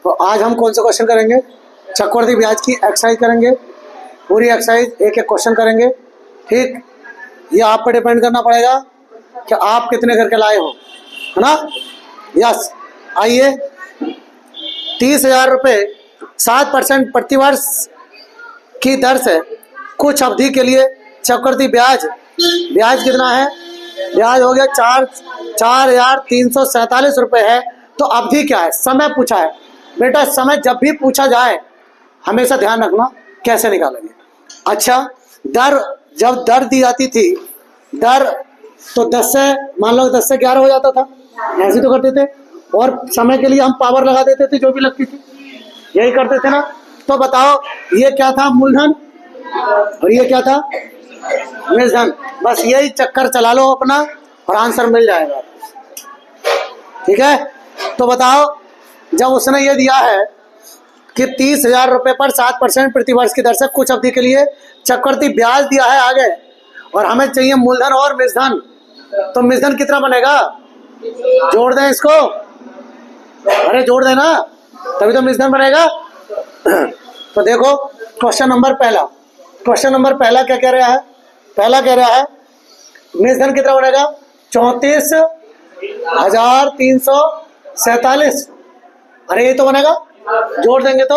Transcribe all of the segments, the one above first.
तो आज हम कौन सा क्वेश्चन करेंगे? चक्रवृद्धि ब्याज की एक्सरसाइज करेंगे, पूरी एक्सरसाइज एक एक क्वेश्चन करेंगे। ठीक, ये आप पर डिपेंड करना पड़ेगा कि आप कितने करके लाए हो, है ना। यस, आइए। 30,000 रुपये 7% प्रतिवर्ष की दर से कुछ अवधि के लिए चक्रवृद्धि ब्याज कितना है? ब्याज हो गया 4,347 रुपये है। तो अवधि क्या है? समय पूछा है बेटा। समय जब भी पूछा जाए हमेशा ध्यान रखना कैसे निकालेंगे। अच्छा, दर, जब दर दी जाती थी, दर तो 10 से, मान लो 10 से 11 हो जाता था, ऐसे तो करते थे। और समय के लिए हम पावर लगा देते थे जो भी लगती थी, यही करते थे ना। तो बताओ ये क्या था? मूलधन, और ये क्या था? निधन। बस यही चक्कर चला लो अपना और आंसर मिल जाएगा। ठीक है, तो बताओ जब उसने ये दिया है कि 30,000 रुपये पर 7% प्रतिवर्ष की दर से कुछ अवधि के लिए चक्रवृद्धि ब्याज दिया है आगे, और हमें चाहिए मूलधन और मिश्रधन, तो मिश्रधन कितना बनेगा? जोड़ दें इसको, अरे जोड़ देना तभी तो मिश्रधन बनेगा। तो देखो क्वेश्चन नंबर पहला क्या कह रहा है? पहला कह रहा है मिश्रधन कितना बनेगा? 34,347। अरे ये तो बनेगा, जोड़ देंगे तो।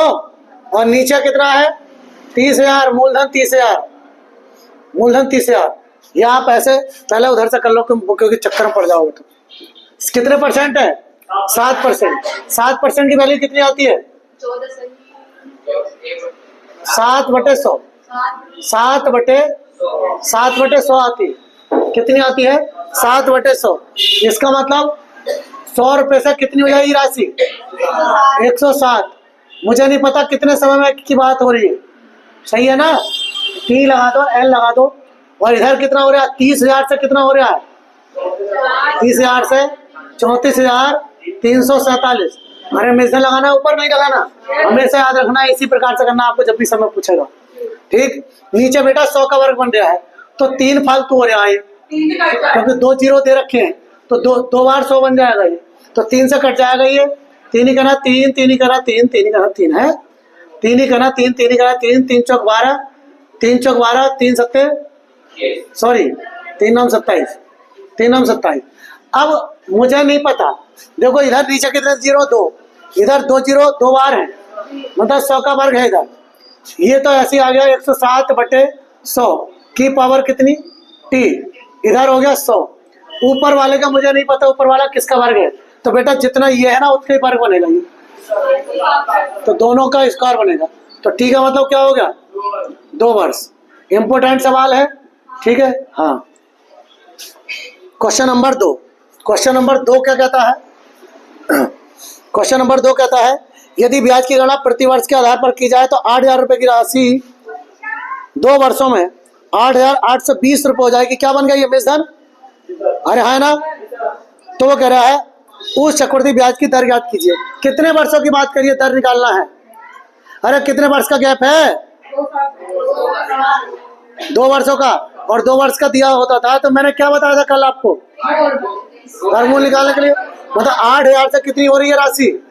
और नीचे कितना है? 30,000, मूलधन 30,000। या आप ऐसे पहले उधर से कर लो क्योंकि चक्कर में पड़ जाओगे। तो कितने परसेंट है? 7%। 7% की वैल्यू कितनी आती है? 7/100। 7/100 आती है। कितनी आती है? 7/100। इसका मतलब 100 रुपये से कितनी हो जाएगी राशि? 160। मुझे नहीं पता कितने समय में की बात हो रही है, सही है ना। T लगा दो, L लगा दो। और इधर कितना हो रहा है? 30,000 से कितना हो रहा है? 30,000 से 34,347। अरे मिश्रधन लगाना है, ऊपर नहीं लगाना, हमेशा याद रखना है। इसी प्रकार से करना आपको जब भी समय पूछेगा। ठीक, नीचे बेटा 100 का वर्ग बन रहा है तो 3 फालतू हो रहा है क्योंकि 2 जीरो दे रखे हैं, तो दो बार 100 बन जाएगा ये, तो 3 से कट जाएगा ये। 3 ही करना 3, 3 ही करना 3, 3 ही करना 3 है। 3 ही करना 3, 3 ही करना 3, 3 चौक 12, 3 चौक 12, 3 सत्ते, सॉरी 3 9 27, 3 9 27। अब मुझे नहीं पता, देखो इधर नीचे कितने जीरो? 2, इधर 2 जीरो 2 बार है, मतलब 100 का वर्ग है इधर। ये तो ऐसे आ गया 160/100 की पावर कितनी? T। इधर हो गया 100। ऊपर वाले का मुझे नहीं पता ऊपर वाला किसका वर्ग है, तो बेटा जितना ये है ना उसका ही वर्ग बनेगा ये, तो दोनों का स्क्वायर बनेगा। तो T का मतलब क्या हो गया? 2 वर्ष। इंपोर्टेंट सवाल है, ठीक है। हाँ, क्वेश्चन नंबर 2 क्या कहता है? क्वेश्चन नंबर 2 कहता है यदि ब्याज की गणना प्रतिवर्ष के आधार पर की जाए तो 8,000 रुपये की राशि 2 वर्षों में 8,820 रुपये हो जाएगी। क्या बन गया ये? मिश्रधन। अरे है ना। तो वो कह रहा है उस चक्रवृद्धि ब्याज की दर ज्ञात कीजिए। कितने वर्षों की बात करिए, दर निकालना है। अरे कितने वर्ष का गैप है? 2 वर्षों का, और 2 वर्ष का दिया होता था। तो मैंने क्या बताया था कल आपको? वर्गमूल निकालने के लिए। मतलब 8,000 से कितनी हो रही है राशि?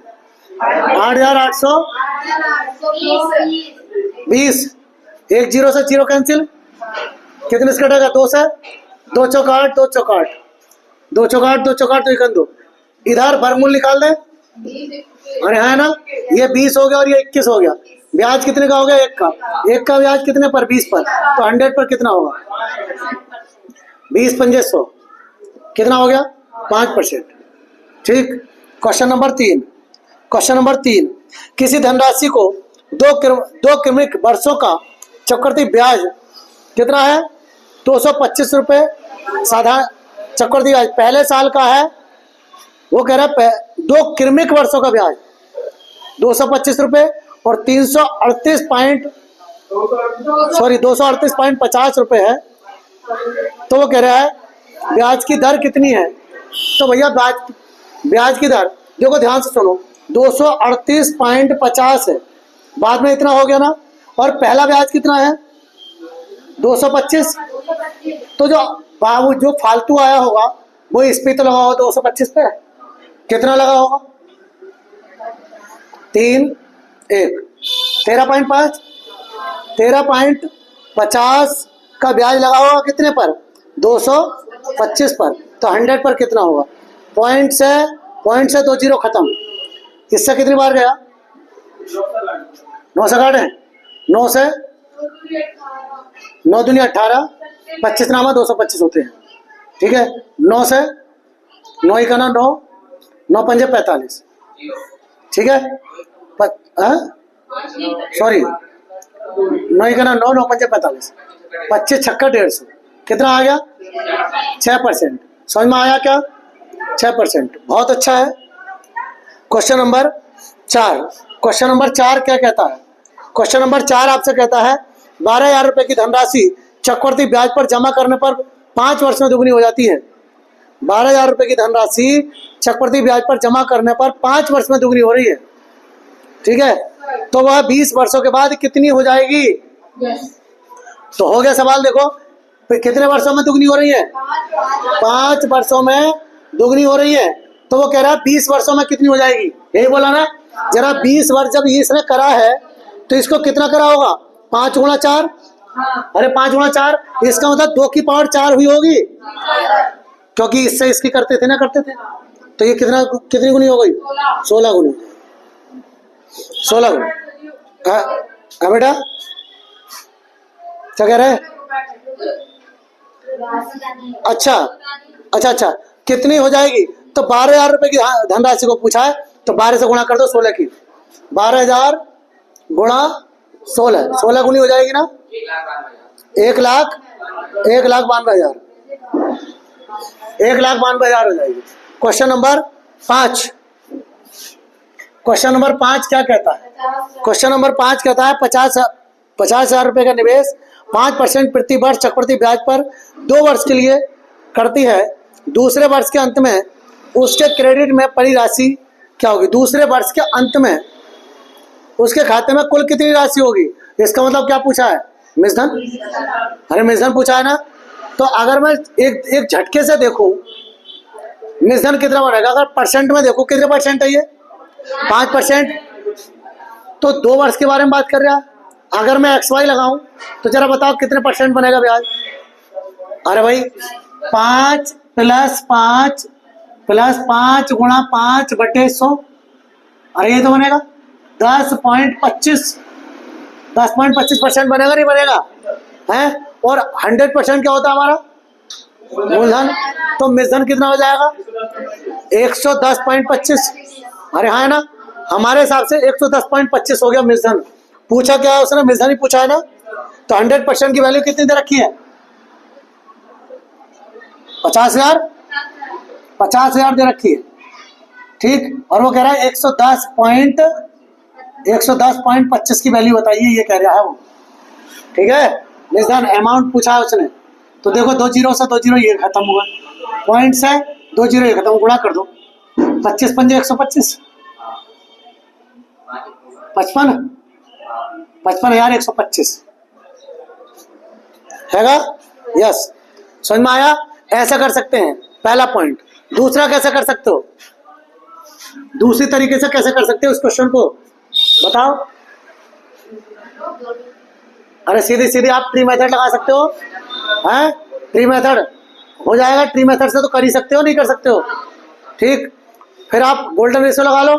8,820। 1 जीरो से जीरो कैंसिल, कितने से कटेगा? 2 से। 2 चौक 8, 2 चौक 8, 2 चौक 8, 2 चौक 8 तो 1 2। इधर वर्गमूल निकाल दे। अरे है ना, ये 20 हो गया और ये 21 हो गया। ब्याज कितने का हो गया? 1 का। 1 का ब्याज कितने पर? 20 पर। तो 100 पर कितना होगा? 20 पंजे 100, कितना हो गया? 5%। ठीक। क्वेश्चन नंबर 3 किसी धनराशि को 2 क्रमिक वर्षों का चक्रवृद्धि ब्याज कितना है? 225 रुपये साधारण चक्रवृद्धि ब्याज पहले साल का है। वो कह रहा है 2 क्रमिक वर्षों का ब्याज 225 रुपये और 238.50 रुपये है। तो वो कह रहा है ब्याज की दर कितनी है? तो भैया ब्याज की दर देखो ध्यान से सुनो, 238.50 है, बाद में इतना हो गया ना। और पहला ब्याज कितना है? 225। तो जो फालतू आया होगा वो इस पे तो लगा होगा 225 पे, कितना लगा होगा? 3 1 13.5 13.50 का ब्याज लगा होगा कितने पर? 225 पर। तो 100 पर कितना होगा? पॉइंट से 2 जीरो खत्म। इससे कितनी बार गया? 9 से काटें, 9 से 9 दूनी 18, 25 नामा 225 होते हैं। ठीक है, 9 से 9 ही करना, 9 9 पंजे 45। ठीक है, सॉरी 9 ही करना, 9 9 पंजे 45, 25 छक्का 150। कितना आ गया? 6%। समझ में आया क्या? 6%। बहुत अच्छा है। Question number 4। क्वेश्चन नंबर 4 क्या कहता है? क्वेश्चन नंबर 4 आपसे कहता है 12,000 रुपए की धनराशि चक्रवृद्धि ब्याज पर जमा करने पर 5 वर्ष में दुगनी हो जाती है। 12,000 रुपए की धनराशि चक्रवृद्धि ब्याज पर जमा करने पर 5 वर्ष में दुगनी हो रही है। ठीक है, तो वह 20 वर्षों के बाद कितनी हो जाएगी? तो हो गया सवाल। देखो कितने वर्षों में दुगनी हो रही है? 5 वर्षों में दुगनी हो रही है। तो वो कह रहा है 20 वर्षों में कितनी हो जाएगी? यही बोला ना। जरा 20 वर्ष जब इसने करा है तो इसको कितना करा होगा? 5 गुणा 4। अरे 5 गुणा 4, इसका मतलब 2 की पावर 4 हुई होगी, क्योंकि इससे इसकी करते थे ना, करते थे। तो ये कितनी गुनी हो गई? 16 गुनी। 16 गुनी। हाँ बेटा, क्या कह रहे हैं? अच्छा, कितनी हो जाएगी? तो 12,000 रुपए की धनराशि को पूछा है, तो 12 से गुणा कर दो 16 की। 12,000 गुणा 16, 16 गुनी हो जाएगी ना। 1,92,000 1,92,000 हो जाएगी। Question number 5। क्वेश्चन नंबर 5 क्या कहता है? क्वेश्चन नंबर 5 कहता है 50,000 रुपए का निवेश 5% प्रति वर्ष चक्रवृद्धि ब्याज पर 2 वर्ष के लिए करती है। दूसरे वर्ष के अंत में उसके क्रेडिट में पड़ी राशि क्या होगी? दूसरे वर्ष के अंत में उसके खाते में कुल कितनी राशि होगी? इसका मतलब क्या पूछा है? मिश्रण। अरे मिश्रण पूछा है ना। तो अगर मैं एक झटके से देखूं मिश्रण कितना बनेगा, अगर परसेंट में देखूं कितने परसेंट है ये? 5%। तो 2 वर्ष के बारे में बात कर रहा है। अगर मैं XY लगाऊं तो जरा बताओ कितने परसेंट बनेगा ब्याज? अरे भाई 5 प्लस 5 गुणा 5/100। अरे ये तो बनेगा 10.25% बनेगा, नहीं बनेगा? है। और 100% क्या होता है हमारा? मूलधन। तो मिश्रण कितना हो जाएगा? 110.25। अरे हाँ है ना, हमारे हिसाब से 110.25 हो गया मिश्रण। पूछा क्या है उसने? मिश्रण ही पूछा है ना। तो 100% की वैल्यू कितनी दे रखी है? 50,000 दे रखी है। ठीक, और वो कह रहा है 110.25 की वैल्यू बताइए, ये कह रहा है वो। ठीक है, मिश्रण अमाउंट पूछा है उसने। तो देखो 2 जीरो से 2 जीरो ये खत्म हुआ, पॉइंट से 2 जीरो ये खत्म, गुणा कर दो। 25 पंजे 125, 55,125 हैगा। यस, समझ में आया? ऐसा कर सकते हैं, पहला पॉइंट। दूसरा कैसे कर सकते हो? दूसरी तरीके से कैसे कर सकते हो इस क्वेश्चन को बताओ? अरे सीधी आप ट्री मेथड लगा सकते हो। हैं, ट्री मेथड हो जाएगा। ट्री मेथड से तो कर ही सकते हो, नहीं कर सकते हो? ठीक, फिर आप गोल्डन रेशियो लगा लो।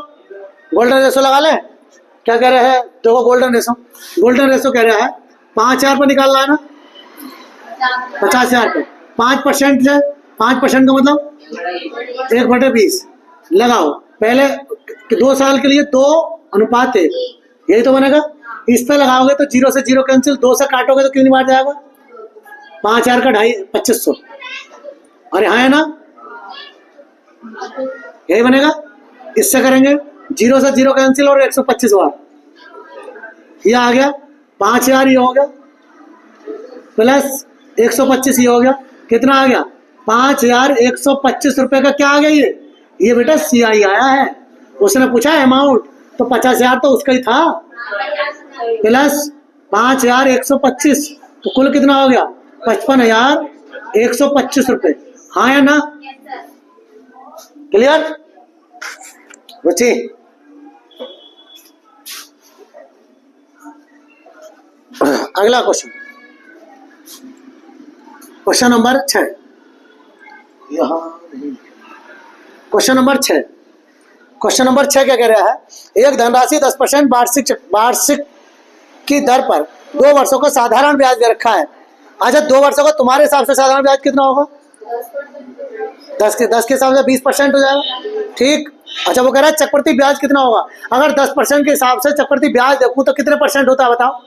गोल्डन रेशियो लगा ले। क्या कह रहे हैं? देखो गोल्डन रेशियो कह रहा है 5,000 पर निकालना है ना, 50,000 पे 5% से 5% का मतलब 1/20 लगाओ। पहले 2 साल के लिए 2:1, यही तो बनेगा। इस पे लगाओगे तो 0 से 0 कैंसिल, 2 से काटोगे तो कितनी बार जाएगा? 5,000 का 2500। अरे हाँ है ना, यही बनेगा। इससे करेंगे 0 से 0 कैंसिल और 125 बार, ये आ गया 5,000। ये हो गया प्लस 125, ये हो गया। कितना आ गया? 5,125 रुपए का क्या आ गया? ये बेटा CI आया है। उसने पूछा अमाउंट, तो 50,000 तो उसका ही था, प्लस 5,125, तो कुल कितना हो गया? 55,125 रुपए। हाँ या ना? क्लियर बच्ची? अगला क्वेश्चन, क्वेश्चन नंबर 6, यहाँ क्वेश्चन नंबर 6, क्वेश्चन नंबर 6 क्या कह रहा है, एक धनराशि 10% वार्षिक की दर पर 2 वर्षों का साधारण ब्याज दे रखा है। अच्छा 2 वर्षों का तुम्हारे हिसाब से साधारण ब्याज कितना होगा? 10 के हिसाब से 20% हो जाएगा, ठीक। अच्छा वो कह रहा है चक्रवृद्धि ब्याज कितना होगा? अगर 10% के हिसाब से चक्रवृद्धि ब्याज देखूं तो कितने परसेंट होता है बताओ?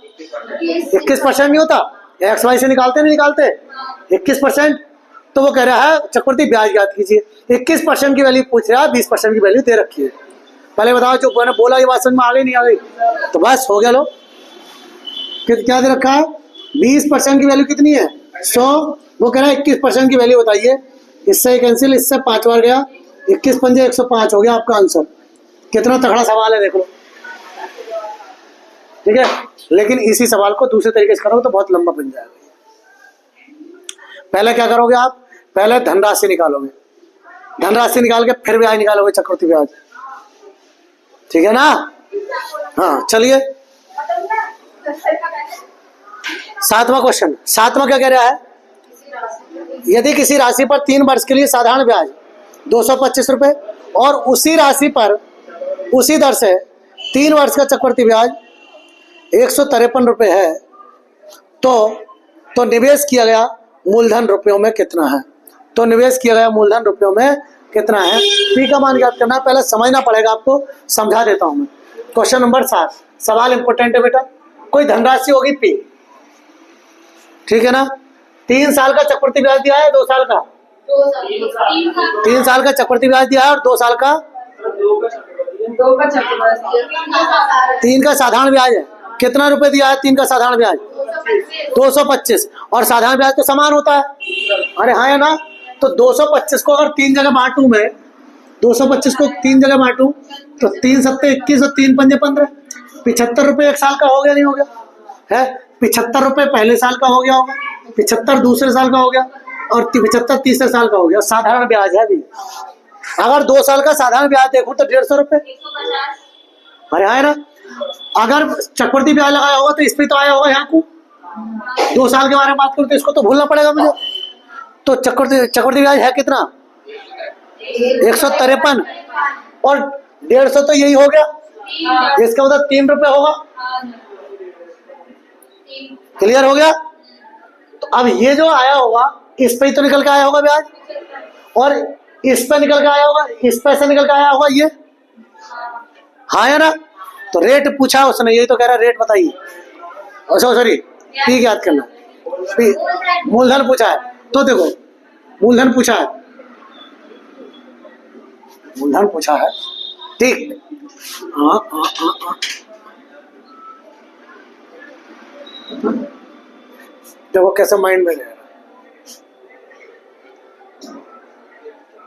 21% नहीं होता? एक्स वाई से निकालते नहीं निकालते 21%। तो वो कह रहा है चक्रवृद्धि ब्याज याद कीजिए, 21% की वैल्यू पूछ रहा है, 20% की वैल्यू दे रखी है। पहले बताओ जो मैंने बोला ये बात समझ में आ गई नहीं आ गई? तो बस हो गया लो। क्या दे रखा है? 20% की वैल्यू कितनी है? 100। वो कह रहा है 21% की वैल्यू बताइए। इससे कैंसिल, इससे 5 बार गया, 21 पंजे 105 हो गया आपका आंसर। कितना तगड़ा सवाल है देख लो, ठीक है। लेकिन इसी सवाल को दूसरे तरीके से करोगे तो बहुत लंबा बन जाएगा। पहले क्या करोगे आप? पहले धनराशि निकालोगे, धनराशि निकाल के फिर ब्याज निकालोगे, चक्रवृद्धि ब्याज, ठीक है ना? हाँ चलिए 7वां क्वेश्चन। 7वां क्या कह रहा है, यदि किसी राशि पर 3 वर्ष के लिए साधारण ब्याज 225 रुपए और उसी राशि पर उसी दर से 3 वर्ष का चक्रवृद्धि ब्याज 153 रुपए है, तो निवेश किया गया मूलधन रुपयों में कितना है? तो निवेश किया गया मूलधन रुपयों में कितना है? पी का मान ज्ञात करना है। पहले समझना पड़ेगा आपको, समझा देता हूं मैं। क्वेश्चन नंबर 7, सवाल इंपोर्टेंट है बेटा। कोई धनराशि होगी पी, ठीक है ना? 3 साल का चक्रवृद्धि ब्याज दिया है, 2 साल का? 3 साल का चक्रवृद्धि ब्याज दिया है और 2 साल का 3 का साधारण ब्याज है। कितना रुपए दिया है 3 का साधारण ब्याज? 225। और साधारण ब्याज तो समान होता है, अरे हाँ है ना? तो 225 को अगर 3 जगह बांटू मैं, 225 को 3 जगह बांटू तो 3 सत्ते 21 और 3 पंजे 15, 75 रुपये 1 साल का हो गया नहीं हो गया है? 75 रुपये पहले साल का हो गया होगा, 75 दूसरे साल का हो गया और 75 तीसरे साल का हो गया। साधारण ब्याज है अभी। अगर 2 साल का साधारण ब्याज देखूं तो 150 रुपये, अरे है ना? अगर चक्रवृद्धि ब्याज लगाया होगा तो इस पे तो आया होगा यहाँ को। 2 साल के बारे में बात करूं तो इसको तो भूलना पड़ेगा मुझे। तो चक्रवृद्धि ब्याज है कितना? 153 और 150 तो यही हो गया, इसका मतलब 3 रुपये होगा। क्लियर हो गया? तो अब ये जो आया होगा इस पे तो निकल के आया होगा ब्याज, और इस पे निकल के आया होगा, इस पे से निकल के आया होगा ये, हाँ है ना? तो रेट पूछा उसने, यही तो कह रहा है रेट बताइए। सॉरी पी याद करना, पी मूलधन पूछा है। तो देखो मूलधन पूछा है, मूलधन पूछा है, ठीक। देखो कैसे माइंड में रह रहा है,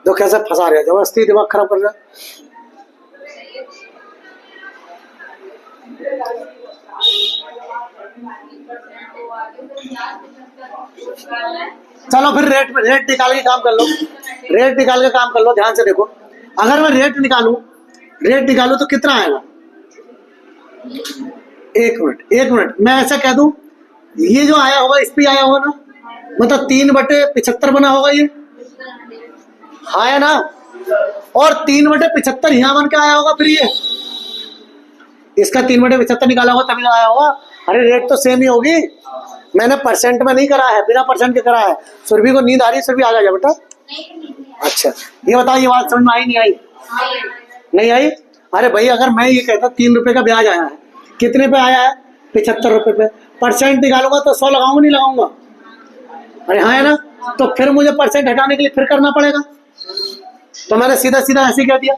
देखो कैसे फंसा रहा है, जबरदस्ती दिमाग खराब कर रहा है। चलो फिर रेट निकाल के काम कर लो, रेट निकाल के काम कर लो। ध्यान से देखो, अगर मैं रेट निकालूं तो कितना आएगा? 1 मिनट मैं ऐसा कह दूं, ये जो आया होगा इस पे आया होगा ना, मतलब 3/75 बना होगा ये, हाँ है ना? और 3/75 यहाँ बन के आया होगा, फिर ये इसका 3/75 निकाला होगा तभी आया होगा। अरे रेट तो सेम ही होगी, मैंने परसेंट में नहीं करा है, बिना परसेंट के करा है। सुरभि को नींद आ रही है, सुरभि आ जा बेटा। अच्छा ये बताओ, ये बात समझ में आई नहीं आई? नहीं आई? अरे भाई अगर मैं ये कहता 3 रुपए का ब्याज आया है, कितने पे आया है? 75 रुपए पे। परसेंट निकालूंगा तो 100 लगाऊंगा नहीं लगाऊंगा? अरे हाँ है ना? तो फिर मुझे परसेंट हटाने के लिए फिर करना पड़ेगा, तो मैंने सीधा सीधा ऐसे कह दिया,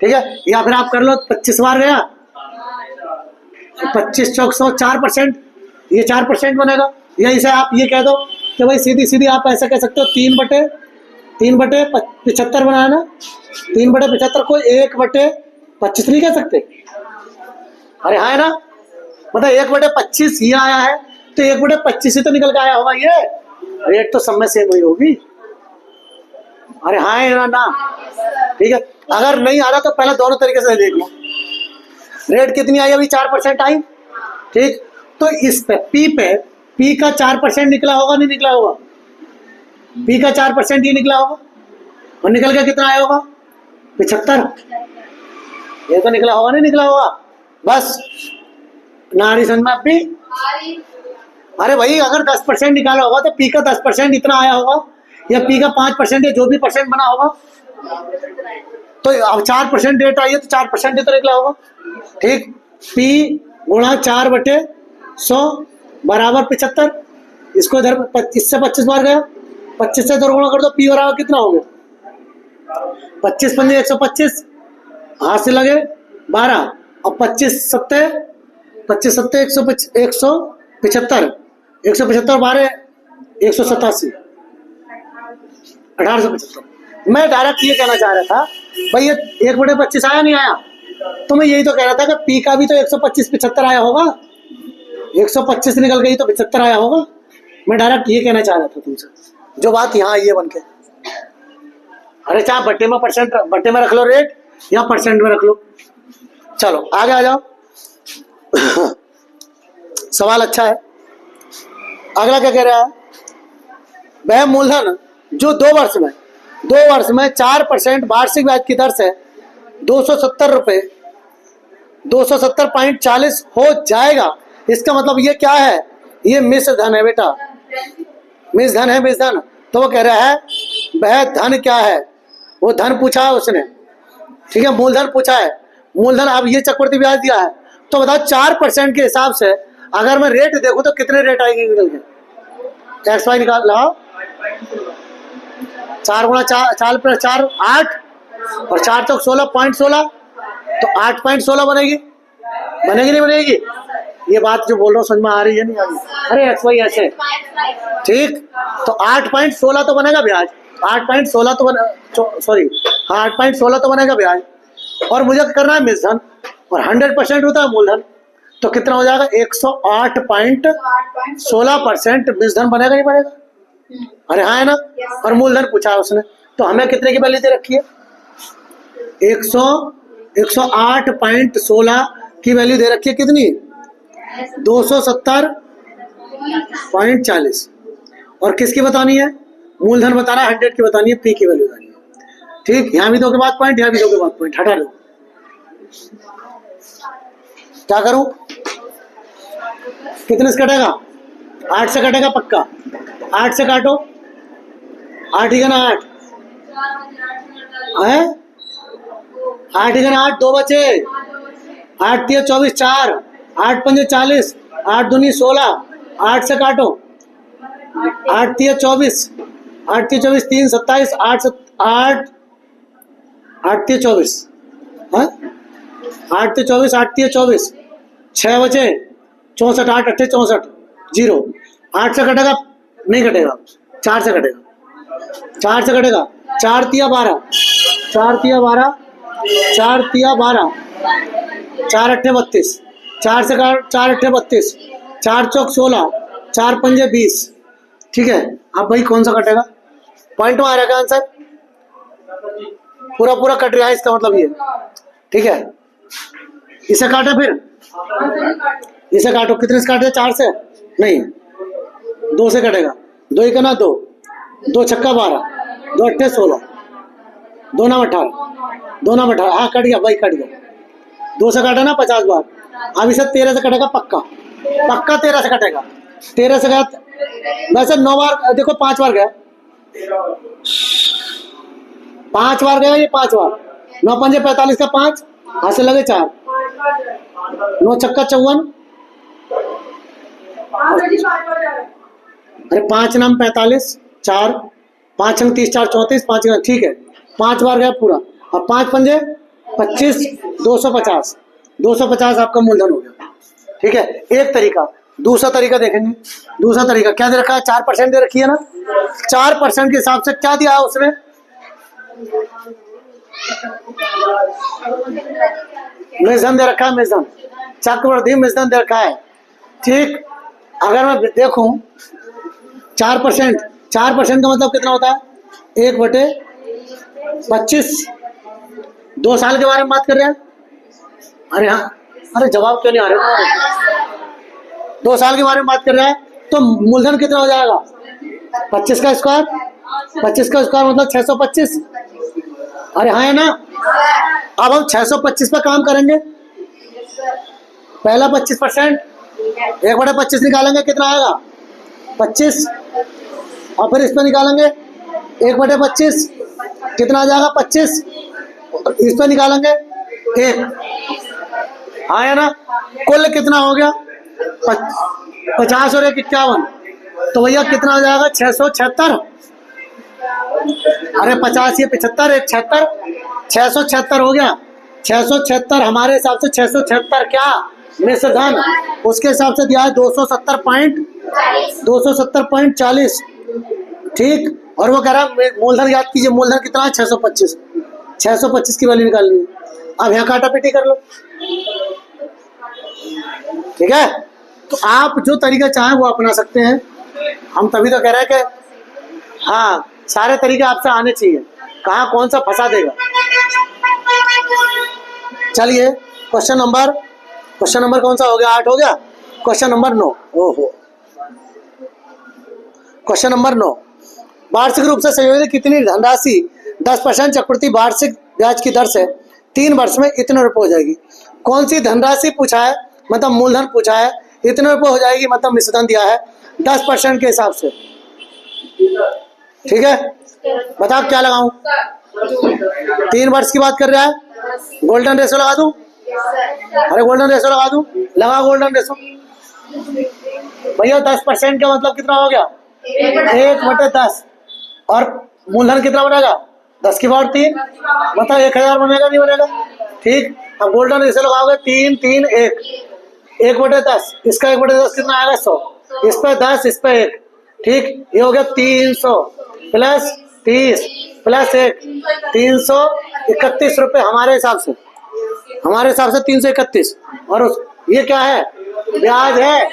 ठीक है। या फिर आप कर लो 25 बार गया, 25 चौक 100, 4%, ये 4% बनेगा। या इसे आप ये कह दो कि भाई सीधी सीधी आप ऐसा कह सकते हो 3/75 बनाया ना, 3/75 को 1/25 नहीं कह सकते? अरे हाँ है ना? मतलब 1/25 ये आया है तो 1/25 ही तो निकल के आया होगा ये, रेट तो सब में सेम हुई होगी। अरे हाँ है ना? ठीक है। अगर नहीं आ रहा तो पहले दोनों तरीके से देख लो। रेट कितनी आई? अभी 4% आई, ठीक। तो इस पे पी का 4% निकला होगा, नहीं निकला होगा? पी का 4% ये निकला होगा, और निकल के कितना आया होगा? 75। ये तो निकला होगा, नहीं निकला होगा? बस नारी समझ में पी। अरे भाई अगर 10% निकाला होगा तो पी का 10% इतना आया होगा, या पी का 5% या जो भी परसेंट बना होगा, तो अब 4% डेट आई है तो 4% तो निकला होगा। ठीक, पी गुणा 4/100 बराबर 75। इसको इधर 25 से 25 बार गया, 25 से इधर गुणा कर दो, पी बराबर कितना हो गया? 25 पंजे 125, हाथ से लगे 12, और 25 सत्ते 175, 175 12 187, 1875। मैं डायरेक्ट ये कहना चाह रहा था भाई, ये 1/25 आया नहीं आया? तो मैं यही तो कह रहा था कि पी का भी तो 125 75 आया होगा, 125 निकल गई तो 75 आया होगा। मैं डायरेक्ट ये कहना चाह रहा था तुमसे, जो बात यहाँ आई है बन के। अरे चाहे बट्टे में रख लो रेट, या परसेंट में रख लो। चलो आगे आ जाओ। सवाल अच्छा है। अगला क्या कह रहा है? वह मूलधन जो 2 वर्ष में 4% वार्षिक ब्याज की दर से 270 रुपये 270.40 हो जाएगा। इसका मतलब ये क्या है? ये मिश्र धन है बेटा, मिश्र धन है, मिश्र धन। तो वो कह रहा है वह धन क्या है? वो धन पूछा है उसने, ठीक है, मूलधन पूछा है। मूलधन अब ये चक्रवृद्धि ब्याज दिया है, तो बताओ 4% के हिसाब से अगर मैं रेट देखूं तो कितने रेट आएंगे निकल के? एक्स वाई निकाल लाओ। 4 गुणा 4 प्लस 4 8, और 4 चौक 16.16, तो 8.16 बनेगी, बनेगी नहीं बनेगी? ये बात जो बोल रहा हूँ समझ में आ रही है नहीं आ रही? अरे एक्स वाई ऐसे, ठीक, तो 8.16 तो बनेगा ब्याज, 8.16 तो सॉरी हाँ 8.16 तो बनेगा ब्याज, और मुझे करना है मिश्रण, और 100% होता है मूलधन, तो कितना हो जाएगा? 108.16% मिश्रण बनेगा, नहीं बनेगा? अरे हाँ है ना। और मूलधन पूछा है उसने, तो हमें कितने की वैल्यू दे रखी है? 108.16 की वैल्यू दे रखी है। कितनी? 270.40। और किसकी बतानी है? मूलधन बताना है, 100 की बतानी है, पी की वैल्यू बतानी है। ठीक, यहाँ भी 2 के बाद पॉइंट, यहाँ भी 2 के बाद पॉइंट, हटा दो। क्या करूं? कितने से कटेगा? 8 से कटेगा पक्का। 8 से काटो, 8 ही का ना 8 है, 8 ही का ना 8, 2 बचे, 8 3 24 4, 8 5 40, 8 दूनी 16, 8 से काटो, 8 3 24, 8 3 24 3 27, 8 3 24, 8 3 24, 8 3 24, 6 बचे, 64, 8 8 64, 0। 8 से कटेगा? नहीं कटेगा, 4 से कटेगा, 4 से कटेगा। 4 तिया 12, 4 तिया 12, 4 तिया 12, 4 8 32, 4 से 4 8 32, 4 चौक 16, 4 पंजे 20। ठीक है, अब भाई कौन सा कटेगा? पॉइंट में आ रहेगा आंसर, पूरा पूरा कट रहा है, इसका मतलब ये। ठीक है, इसे काटे, फिर इसे काटो। कितने से काटे? 4 से नहीं, 2 से कटेगा। 2 ही का ना 2, 2 छक्का 12, 2 अट्ठे 16, 2 नाम 18, 2 नाम 18। हाँ कट गया भाई, कट गया। 2 से काटा ना 50 बार। अब इसे 13 से कटेगा पक्का, पक्का 13 से कटेगा। 13 से गया वैसे 9 बार, देखो 5 बार गया, 5 बार गया ये, 5 बार। 9 पंजे 45 का 5, हाथ से लगे 4, 9 छक्का 54, अरे 5 नाम 45, 4 5 अंक 30 4 34, 5 ठीक है, 5 बार गया पूरा। अब 5 पंजे 25, 250, 250 आपका मूलधन हो गया। ठीक है, एक तरीका। दूसरा तरीका देखेंगे। दूसरा तरीका क्या दे रखा है? 4% दे रखी है ना। 4% के हिसाब से क्या दिया है उसने? मिश्रण दे रखा है, मिश्रण, चक्रवृद्धि मिश्रण दे रखा है। ठीक, अगर मैं देखूं 4%, 4% का मतलब कितना होता है? 1/25। 2 साल के बारे में बात कर रहे हैं। अरे हाँ, अरे जवाब क्यों नहीं आ रहे? 2 साल के बारे में बात कर रहा है, तो मूलधन कितना हो जाएगा? 25 का स्क्वायर। 25 का स्क्वायर मतलब 625। अरे हाँ है ना। अब हम 625 पे काम करेंगे। पहला 25%, 1/25 निकालेंगे, कितना आएगा? 25। और फिर इस पे निकालेंगे 1/25, कितना आ जाएगा? 25। इस पे निकालेंगे 1। हाँ है ना। कुल कितना हो गया? 50 और 1 51। तो भैया कितना हो जाएगा? 676। अरे 50 ये 75, 1 76, 676 हो गया। 676 हमारे हिसाब से 676 क्या मिश्रधन, उसके हिसाब से दिया है 270.40। ठीक। और वो कह रहा है मूलधन याद कीजिए, मूलधन कितना है? 625। 625 की वैल्यू निकालनी है। अब यहाँ काटा पीटी कर लो। ठीक है। तो आप जो तरीका चाहें वो अपना सकते हैं। हम तभी तो कह रहे हैं कि हाँ सारे तरीके आपसे आने चाहिए, कहाँ कौन सा फंसा देगा। चलिए क्वेश्चन नंबर कौन सा हो गया? 8 हो गया। Question number 9। ओहो, क्वेश्चन नंबर 9, वार्षिक रूप से संयोजित कितनी धनराशि 10% चक्रवृद्धि वार्षिक ब्याज की दर से 3 वर्ष में इतने रुपए हो जाएगी? कौन सी धनराशि पूछा है, मतलब मूलधन पूछा है, इतने रुपए हो जाएगी, मतलब मिश्रधन दिया है 10% के हिसाब से। ठीक है, बताओ क्या लगाऊं? 3 वर्ष की बात कर रहा है। गोल्डन रेशो लगा दूं? अरे गोल्डन रेशो लगा दूं? लगा गोल्डन रेशो। भैया 10% का मतलब कितना हो गया? 1/10। और मूलधन कितना बनेगा? 10 की पावर 3, मतलब 1000 बनेगा, नहीं बनेगा? ठीक। अब गोल्डन रेशो लगाओगे 3 3 1, 1/10। इसका 1/10 कितना आएगा? 100। इस पे 10, इस पे 1। ठीक, ये हो गया 300 प्लस 30 प्लस 1, 331 रुपए हमारे हिसाब से। 331। और ये क्या है? ब्याज है।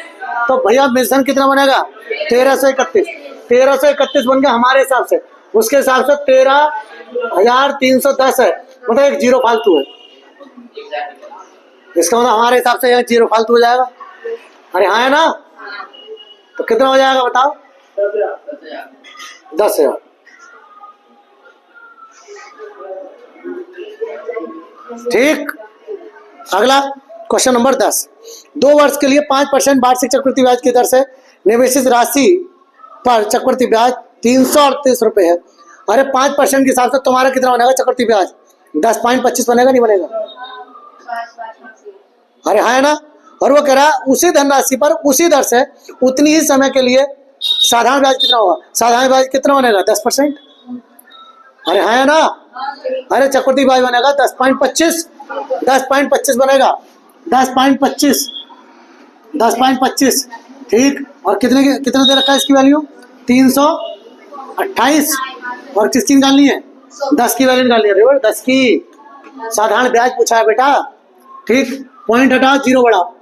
तो भैया मिश्रण कितना बनेगा? 1331। 1331 बन गया हमारे हिसाब से। उसके हिसाब से 13,310 है, मतलब 1 जीरो फालतू है। इसका मतलब हमारे हिसाब से 1 जीरो फालतू हो जाएगा। अरे हाँ है ना। तो कितना हो जाएगा बताओ? 10,000। ठीक। अगला क्वेश्चन नंबर 10, 2 वर्ष के लिए 5% वार्षिक चक्रवृद्धि ब्याज की दर से निवेशित राशि पर चक्रवृद्धि ब्याज 338 रुपए है। अरे 5% के हिसाब से तुम्हारा कितना बनेगा चक्रवृद्धि ब्याज? 10.25 बनेगा, नहीं बनेगा? अरे हाँ है ना। और वो कह रहा है उसी धनराशि पर उसी दर से उतनी ही समय के लिए साधारण ब्याज कितना होगा? साधारण ब्याज कितना बनेगा? 10%। अरे हाँ है ना। अरे चक्रवृद्धि ब्याज बनेगा 10.25। 10.25 बनेगा। 10.25। ठीक। और कितने दे रखा है इसकी वैल्यू? 328। और किसकी निकालनी है? 10 की वैल्यू निकालनी है। 10 की साधारण ब्याज पूछा है बेटा। ठीक। पॉइंट हटाओ, जीरो बढ़ाओ।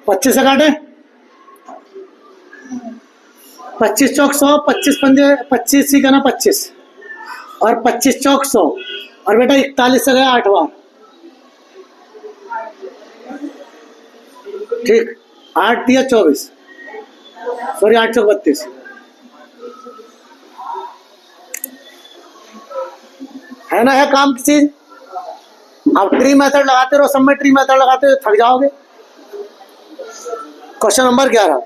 25 से काटे, 25 चौक 100, 25 पंजे 25 ही करना 25, और 25 चौक 100, और बेटा 41 से गया 8 बार। ठीक। 8 दिया 24, सॉरी 8 चौक 32। है ना, है काम की चीज। अब ट्री मेथड लगाते रहो, सब में ट्री मेथड लगाते रहो, थक जाओगे। क्वेश्चन नंबर 11,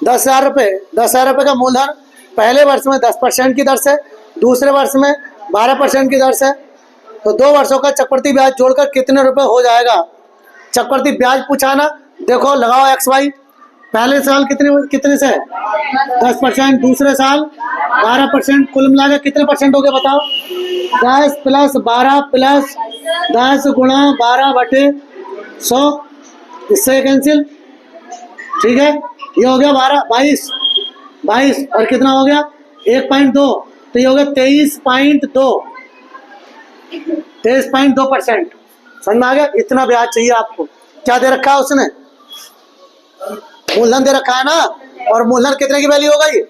10,000 रुपये। 10,000 रुपये का मूलधन पहले वर्ष में 10% की दर से, दूसरे वर्ष में 12% की दर से, तो 2 वर्षों का चक्रवृद्धि ब्याज जोड़कर कितने रुपए हो जाएगा? चक्रवृद्धि ब्याज पूछा ना, देखो लगाओ एक्स वाई। पहले साल कितने से? 10%, दूसरे साल 12%, कुल मिला के कितने परसेंट हो गए बताओ? 10 प्लस 12 प्लस 10 गुणा 12/100, इससे कैंसिल। ठीक है, ये हो गया 22 और कितना हो गया? 1.2, तो ये हो गया 23.2%। समझ में आ गया? इतना ब्याज चाहिए आपको। क्या दे रखा है उसने? मूलधन दे रखा है ना। और मूलधन कितने की वैल्यू होगा? ये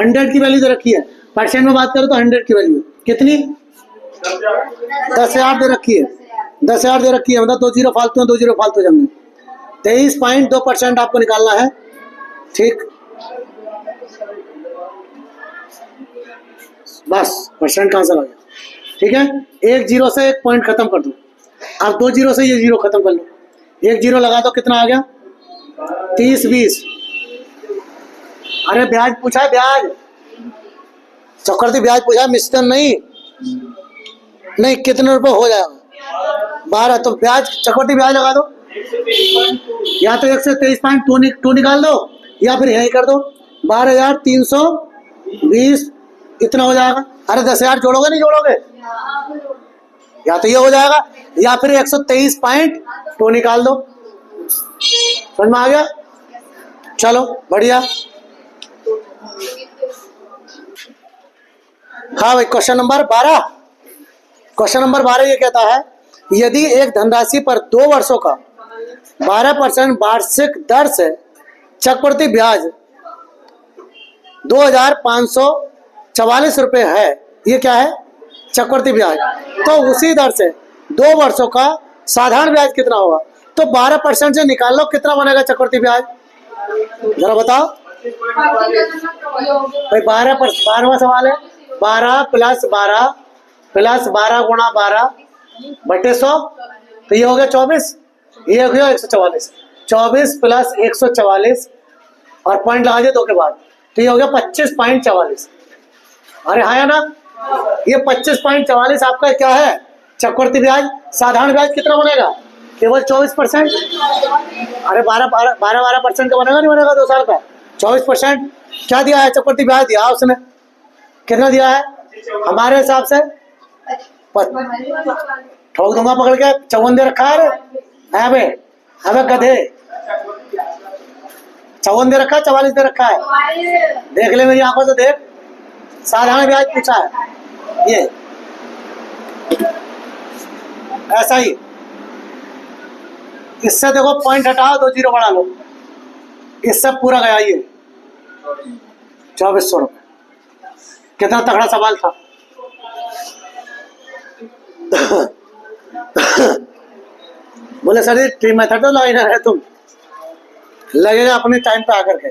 100 की वैल्यू दे रखी है। परसेंट में बात करो तो 100 की वैल्यू कितनी? 10,000 दे रखी है। 10,000 दे रखी है, मतलब 2 जीरो फालतू है, 2 जीरो फालतू जमने। 23.2% आपको निकालना है। ठीक, बस परसेंट का आंसर आ गया। ठीक है, एक जीरो से एक पॉइंट खत्म कर दो। अब 2 जीरो से ये जीरो खत्म कर लो, एक जीरो लगा दो, कितना आ गया? 30 20। अरे ब्याज पूछा है, ब्याज चक्रवृद्धि ब्याज पूछा है, मिश्रण नहीं। नहीं, कितने रुपए हो जाएगा? 12। तो ब्याज चक्रवृद्धि ब्याज लगा दो, या तो 123.2 निकाल दो, या फिर यही कर दो 12,320 इतना हो जाएगा। अरे 10,000 जोड़ोगे नहीं जोड़ोगे? या तो ये हो जाएगा, या फिर 123.2 निकाल दो। समझ में आ गया? चलो बढ़िया। हाँ भाई, क्वेश्चन नंबर 12। क्वेश्चन नंबर 12 ये कहता है, यदि एक धनराशि पर 2 वर्षों का 12% वार्षिक दर से चक्रवृद्धि ब्याज 2,544 रुपये है, ये क्या है? चक्रवृद्धि ब्याज। तो उसी दर से 2 वर्षों का साधारण ब्याज कितना होगा? तो 12% से निकाल लो, कितना बनेगा चक्रवृद्धि ब्याज? जरा बताओ भाई। 12वां सवाल है, 12 प्लस 12 गुणा 12 बटे 100, तो ये हो गया 24, ये हो गया 144। 24 प्लस 144 और पॉइंट लगा दिए 2 के बाद, तो ये हो गया 25.44। अरे हाँ या ना? ये 25.44 आपका क्या है? चक्रवृद्धि ब्याज। साधारण ब्याज कितना बनेगा? केवल 24%। अरे 12% का बनेगा, नहीं बनेगा 2 साल का? 24% क्या दिया है? चक्रवृद्धि ब्याज दिया उसने। कितना दिया है हमारे हिसाब से? ठोक दूंगा पकड़ के, 54 दे रखा है। अबे अबे गधे, 54 दे रखा है, 44 दे रखा है। देख ले मेरी आंखों से देख, साधारण ब्याज पूछा है ये, ऐसा ही। इससे देखो पॉइंट हटाओ, 2 जीरो बढ़ा लो, इससे पूरा गया ये 2400 रुपये। कितना तगड़ा सवाल था। बोले सर जी मेथड तो लाइन है, तुम लगेगा अपने टाइम पे आकर के।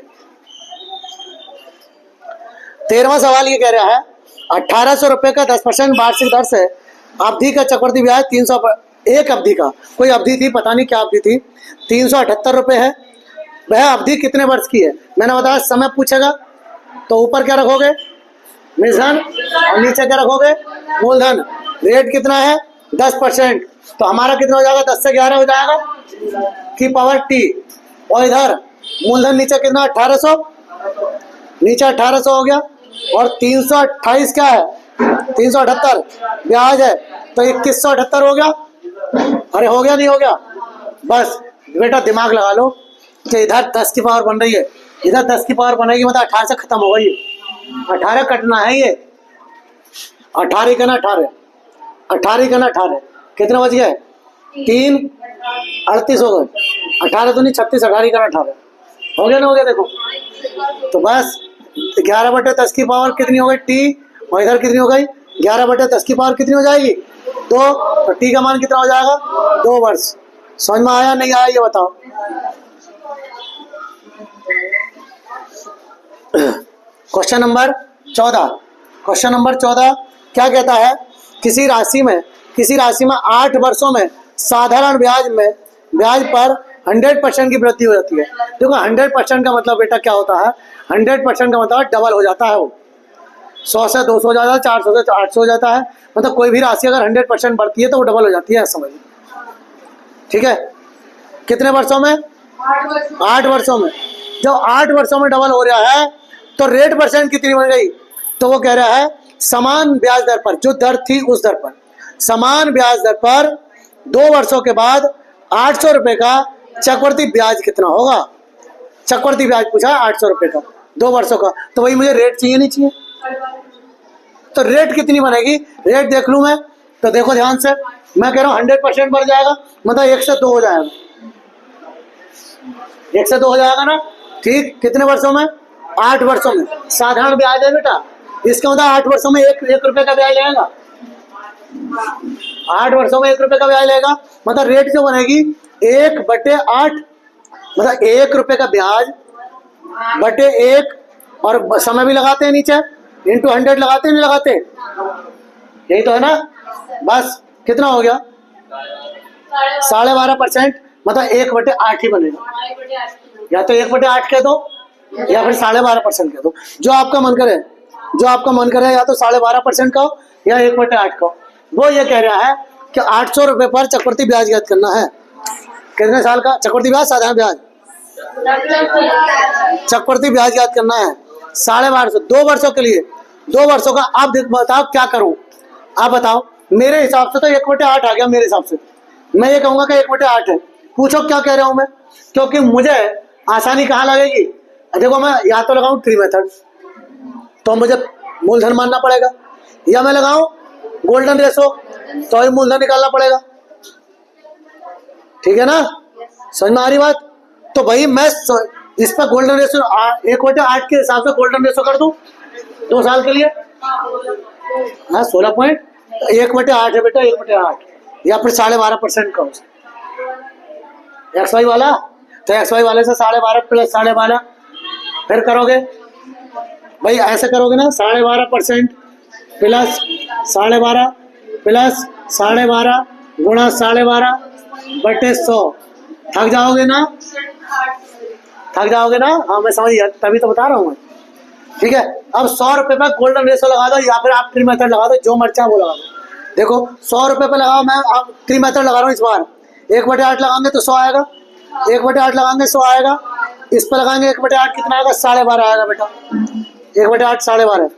13वां सवाल ये कह रहा है, 1800 रुपये का 10% वार्षिक दर से अवधि का चक्रवृद्धि ब्याज 300, एक अवधि का, कोई अवधि थी, पता नहीं क्या अवधि थी, 378 रुपये है। वह अवधि कितने वर्ष की है? मैंने बताया समय पूछेगा तो ऊपर क्या रखोगे? मूलधन, और नीचे क्या रखोगे? मूलधन। रेट कितना है? 10%। तो हमारा कितना हो जाएगा? 10 से 11 हो जाएगा की पावर टी। और इधर मूलधन नीचे कितना? 1800, नीचे 1800 हो गया, और 328 क्या है? 378 ब्याज है, तो 2178 हो गया। अरे हो गया नहीं हो गया? बस बेटा दिमाग लगा लो कि इधर 10 की पावर बन रही है, इधर 10 की पावर बनेगी, मतलब 18 से खत्म होगा ये। 18 कटना है ये, 18 का ना 18, 18 का ना 18, कितने बज गए? 3 38 हो गए। 18 तो नहीं 36, 18 का ना 18 हो गया ना? हो गया देखो। तो बस 11 बटे 10 की पावर कितनी हो गई? टी। और इधर कितनी हो गई? 11 बटे 10 की पावर कितनी हो जाएगी? 2। तो टी का मान कितना हो जाएगा? 2 वर्ष। समझ में आया नहीं आया ये बताओ। Question number 14। क्वेश्चन नंबर 14 क्या कहता है? किसी राशि में 8 वर्षों में साधारण ब्याज पर 100% की वृद्धि हो जाती है। देखो 100% का मतलब बेटा क्या होता है? 100% का मतलब डबल हो जाता है वो। 100 से 200 हो जाता है, 400 से 800 हो जाता है। मतलब कोई भी राशि अगर 100% बढ़ती है तो वो डबल हो जाती है, समझ। ठीक है, कितने वर्षों में? 8 वर्षों में। जब 8 वर्षों में डबल हो रहा है तो रेट परसेंट कितनी बन गई? तो वो कह रहा है समान ब्याज दर पर, जो दर थी उस दर पर, समान ब्याज दर पर 2 वर्षों के बाद 800 रुपये का चक्रवृद्धि ब्याज कितना होगा? चक्रवृद्धि ब्याज पूछा 800 रुपये का 2 वर्षों का। तो वही मुझे रेट चाहिए नहीं चाहिए? तो रेट कितनी बनेगी? रेट देख लूं मैं तो देखो ध्यान से, मैं कह रहा हूं 100% बढ़ जाएगा, मतलब 1 से 2 हो जाएगा। 1 से 2 हो जाएगा ना? ठीक, कितने वर्षों में? 8 वर्षों में। साधारण ब्याज है बेटा, इसका मतलब 8 वर्षों में 1 रुपये का ब्याज लगेगा। 8 वर्षों में 1 रुपये का ब्याज लगेगा, मतलब रेट जो बनेगी 1/8 मतलब 1 रुपए का ब्याज बटे 1, और समय भी लगाते हैं नीचे, इंटू 100 लगाते हैं नहीं लगाते, यही तो है ना। बस कितना हो गया 12.5%, मतलब 1/8 ही बनेगा। या तो 1/8 कह दो या फिर 12.5% कह दो, जो आपका मन करे, जो आपका मन करे, या तो 12.5% का हो या 1/8 का हो। वो ये कह रहा है कि 800 रुपए पर चक्रवृद्धि ब्याज ज्ञात करना है। कितने साल का चक्रवृद्धि ब्याज, साधारण ब्याज, चक्रवृद्धि ब्याज ज्ञात करना है 1250, 2 वर्षों के लिए, 2 वर्षों का। आप बताओ क्या करूं, आप बताओ। मेरे हिसाब से तो 1/8 आ गया, मेरे हिसाब से मैं ये कहूंगा कि 1/8 है। पूछो क्या कह रहा हूं मैं, क्योंकि मुझे आसानी कहाँ लगेगी। देखो मैं या तो लगाऊं ट्री मेथड, तो मुझे मूलधन मानना पड़ेगा, या मैं लगाऊं गोल्डन रेशो, तो ही मूलधन निकालना पड़ेगा। ठीक है ना, समझ में आ रही बात। तो भाई मैं इस पर गोल्डन रेशो 1/8 के हिसाब से गोल्डन रेशो कर दूं 2 साल के लिए। हाँ 16 पॉइंट 1/8 है बेटा, 1/8, या फिर 12.5% का XY वाला। तो XY वाले से 12.5 प्लस 12.5 फिर करोगे भाई, ऐसे करोगे ना, 12.5% प्लस 12.5 प्लस 12.5 गुणा 12.5/100। थक जाओगे ना, थक जाओगे ना। हाँ मैं समझ गया, तभी तो बता रहा हूँ मैं। ठीक है, अब 100 रुपए पर गोल्डन रेशो लगा दो, या फिर आप ट्री मेथड लगा दो, जो मर्चा वो लगा दो। देखो 100 रुपए पे लगाओ, मैं अब ट्री मेथड लगा रहा हूँ इस बार। 1/8 लगाएंगे तो 100 आएगा, 1/8 लगाएंगे 100 आएगा, इस पर लगाएंगे 1/8 कितना आएगा, 12.5 आएगा बेटा, 1/8 12.5।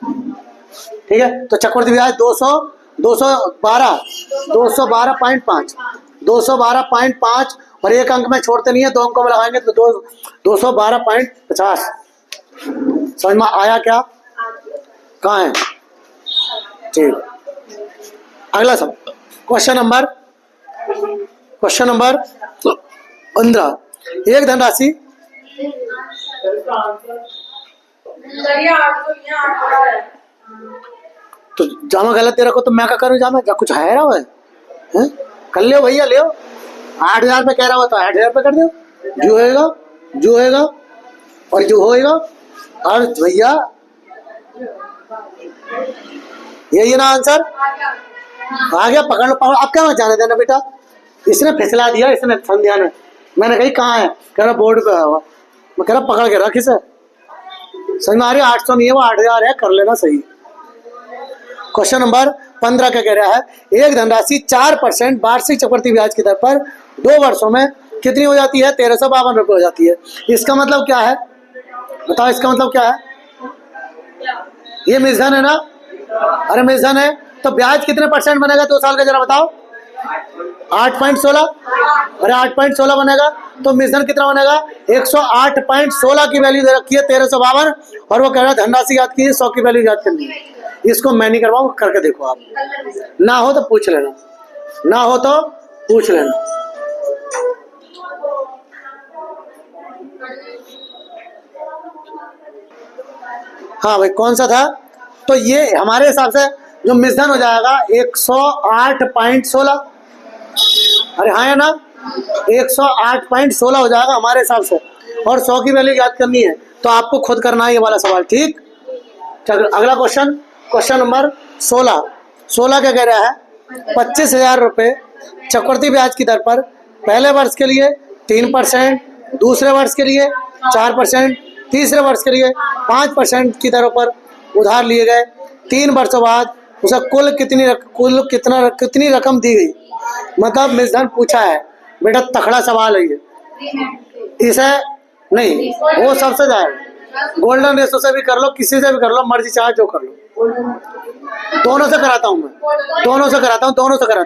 ठीक है, तो चक्रवृद्धि ब्याज 212.5 212.5, और एक अंक में छोड़ते नहीं है, 2 अंकों में लगाएंगे तो 212.50। समझ में आया क्या, कहाँ है। ठीक, अगला सब क्वेश्चन नंबर 15। एक धनराशि, तो जामा गलत दे रखो तो मैं क्या करूँ, जामा क्या कुछ है रहा है, कर लियो भैया, लियो। 8,000 पे कह रहा हो तो 8,000 पे कर दो, जो होएगा जो होएगा और जो होएगा। और भैया यही है ना आंसर, आ गया, पकड़ लो पकड़। अब क्या मत जाने देना बेटा, इसने फिसला दिया, इसने संध्या ने। मैंने कही कहाँ है, कह रहा बोर्ड पे है। मैं कह रहा पकड़ के रख इसे। समझ में आ रही, 800 नहीं है वो 8,000 है, कर लेना सही। क्वेश्चन नंबर 15 क्या कह रहा है, एक धनराशि 4% वार्षिक चक्रवृद्धि ब्याज की दर पर 2 वर्षों में कितनी हो जाती है, 1352 रुपये हो जाती है। इसका मतलब क्या है, बताओ इसका मतलब क्या है। ये मिश्रण है ना, अरे मिश्रण है तो ब्याज कितने % बनेगा 2 साल का, जरा बताओ। 8.16, अरे 8.16 बनेगा, तो मिश्रण कितना बनेगा, 108.16 की वैल्यू दे रखी है 1352, और वो कह रहा है धनराशि याद कीजिए 100 की वैल्यू याद करनी है। इसको मैं नहीं करवाऊँ, करके देखो आप, ना हो तो पूछ लेना, ना हो तो पूछ लेना। हाँ भाई कौन सा था, तो ये हमारे हिसाब से जो मिश्रण हो जाएगा 108.16, अरे हाँ है ना, 108.16 हो जाएगा हमारे हिसाब से, और 100 की वैल्यू याद करनी है, तो आपको खुद करना है ये वाला सवाल। ठीक, चलो अगला क्वेश्चन, क्वेश्चन नंबर 16 क्या कह रहा है, 25,000 रुपये चक्रवृद्धि ब्याज की दर पर पहले वर्ष के लिए 3%, दूसरे वर्ष के लिए 4%, तीसरे वर्ष के लिए 5% की दरों पर उधार लिए गए। 3 वर्षों बाद उसे कुल कितनी रकम दी गई। मतलब मिश्रण पूछा है बेटा, तकड़ा सवाल है ये, इसे नहीं वो सबसे जाएगा, गोल्डन रेशो से भी कर लो, किसी से भी कर लो, मर्जी चाहे जो कर लो, दोनों से कराता हूँ मैं, दोनों से कराता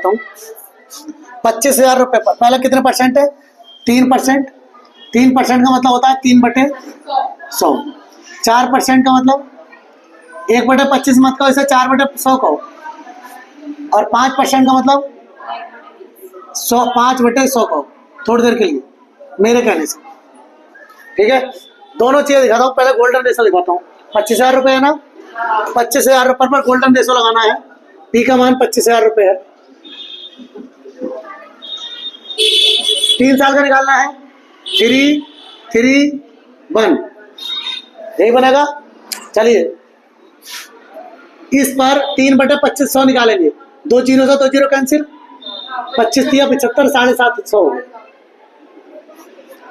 हूँ। 25,000 रुपये पर पहले कितने % है, 3%। 3% का मतलब होता है 3/100। 4% का मतलब 1/25 मत कहो, इसे 4/100 कहो। और 5% का मतलब 5/100 कहो, थोड़ी देर के लिए मेरे कहने से। ठीक है, दोनों चीजें दिखाता हूँ, पहले गोल्डन रेशो दिखाता हूँ। 25,000 रुपये है ना, 25,000 रुपये पर गोल्डन रेशो लगाना है, पी का मान 25,000 रुपये है, 3 साल का निकालना है। 3 3 1, यही बनेगा। चलिए इस पर 3/2500 निकालेंगे। 2 जीरो से 2 जीरो कैंसिल, 25 या 75, 750 हो गए।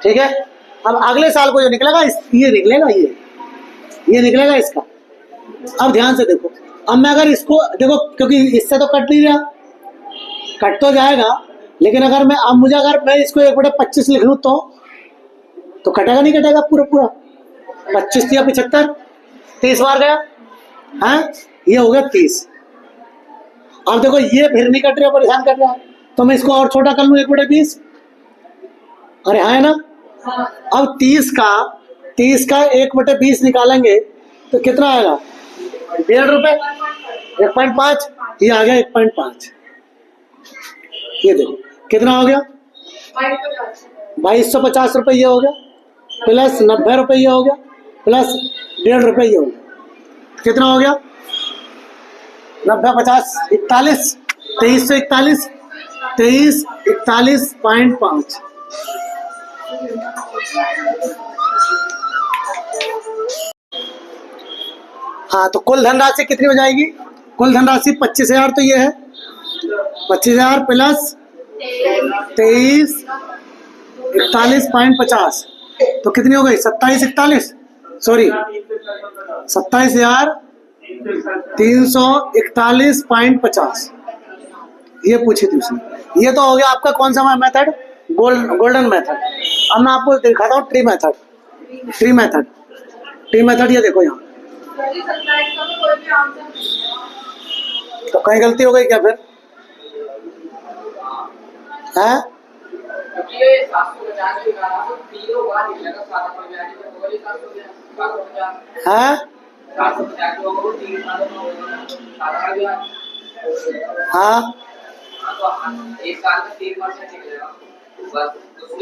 ठीक है, अब अगले साल को जो निकलेगा ये निकलेगा, ये निकलेगा इसका। अब ध्यान से देखो, अब मैं अगर इसको देखो, क्योंकि इससे तो कट नहीं रहा, कट तो जाएगा, लेकिन अगर मैं अब मुझे अगर मैं इसको 1/25 लिख लूँ तो कटेगा नहीं कटेगा पूरा पूरा। 25 या 75, 30 बार गया, हाँ ये हो गया 30। अब देखो ये फिर नहीं कट रहा, परेशान कर रहा है, तो मैं इसको और छोटा कर लूँ 1/20। अरे हाँ है ना। अब 30 का 1/20 निकालेंगे तो कितना आएगा? 1.5 रुपए, 1.5, ये आ गया 1.5। ये देखो कितना हो गया? 2250 रुपये हो गया, प्लस 90 रुपये हो गया, प्लस 1.5 रुपये हो गया। कितना हो गया? 90 50 41, 2341, 2341.5। हाँ, तो कुल धनराशि कितनी हो जाएगी? कुल धनराशि 25,000 तो ये है, 25,000 प्लस 2341.50 तो कितनी हो गई? 2741, सॉरी 27,341.50 ये पूछी थी उसने। ये तो हो गया आपका कौन सा मेथड? Golden method. अब मैं आपको दिखाता हूँ ट्री मेथड। ये देखो यहाँ, तो कहीं गलती हो गई क्या फिर? है हाँ,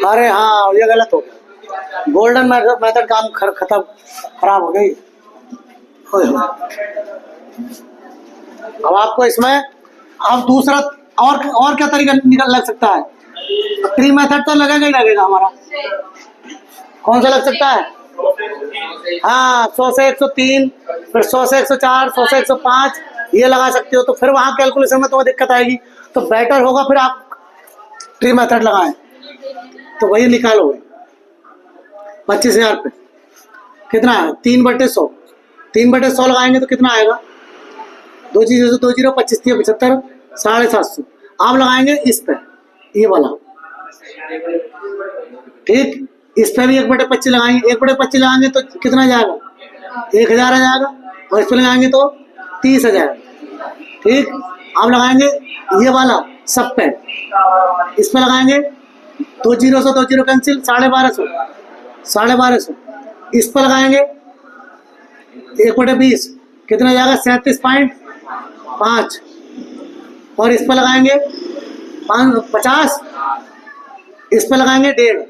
अरे हाँ ये गलत हो गया। गोल्डन मेथड काम खत्म, खराब हो गई। अब आपको इसमें अब दूसरा और क्या तरीका निकल लग सकता है? ट्री मेथड तो लगेगा ही लगेगा हमारा। कौन सा लग सकता है? हाँ, 100 से 103, फिर 100 से 104, 100 से 105 ये लगा सकते हो। तो फिर वहां कैलकुलेशन में तुम्हें दिक्कत आएगी, तो बेटर होगा फिर आप ट्री मेथड लगाएं। तो वही निकालोगे 25,000 पे कितना है? 3/100, 3/100 लगाएंगे तो कितना आएगा? 2 जीरो से 2 जीरो, 25 75, 750। आप लगाएंगे इस पे, ये वाला, ठीक। इस पे भी 1/25 लगाएंगे, 1/25 लगाएंगे तो कितना जाएगा? 1,000 आ जाएगा। और इस पे लगाएंगे तो 30 आ जाएगा, ठीक। आप लगाएंगे ये वाला सब पे, इस पे लगाएंगे 2 जीरो से 2 जीरो कैंसिल, 1250, इस पर लगाएंगे 1/20 कितना जाएगा? 37.5। और इस पर लगाएंगे 50, इस पर लगाएंगे 1.5,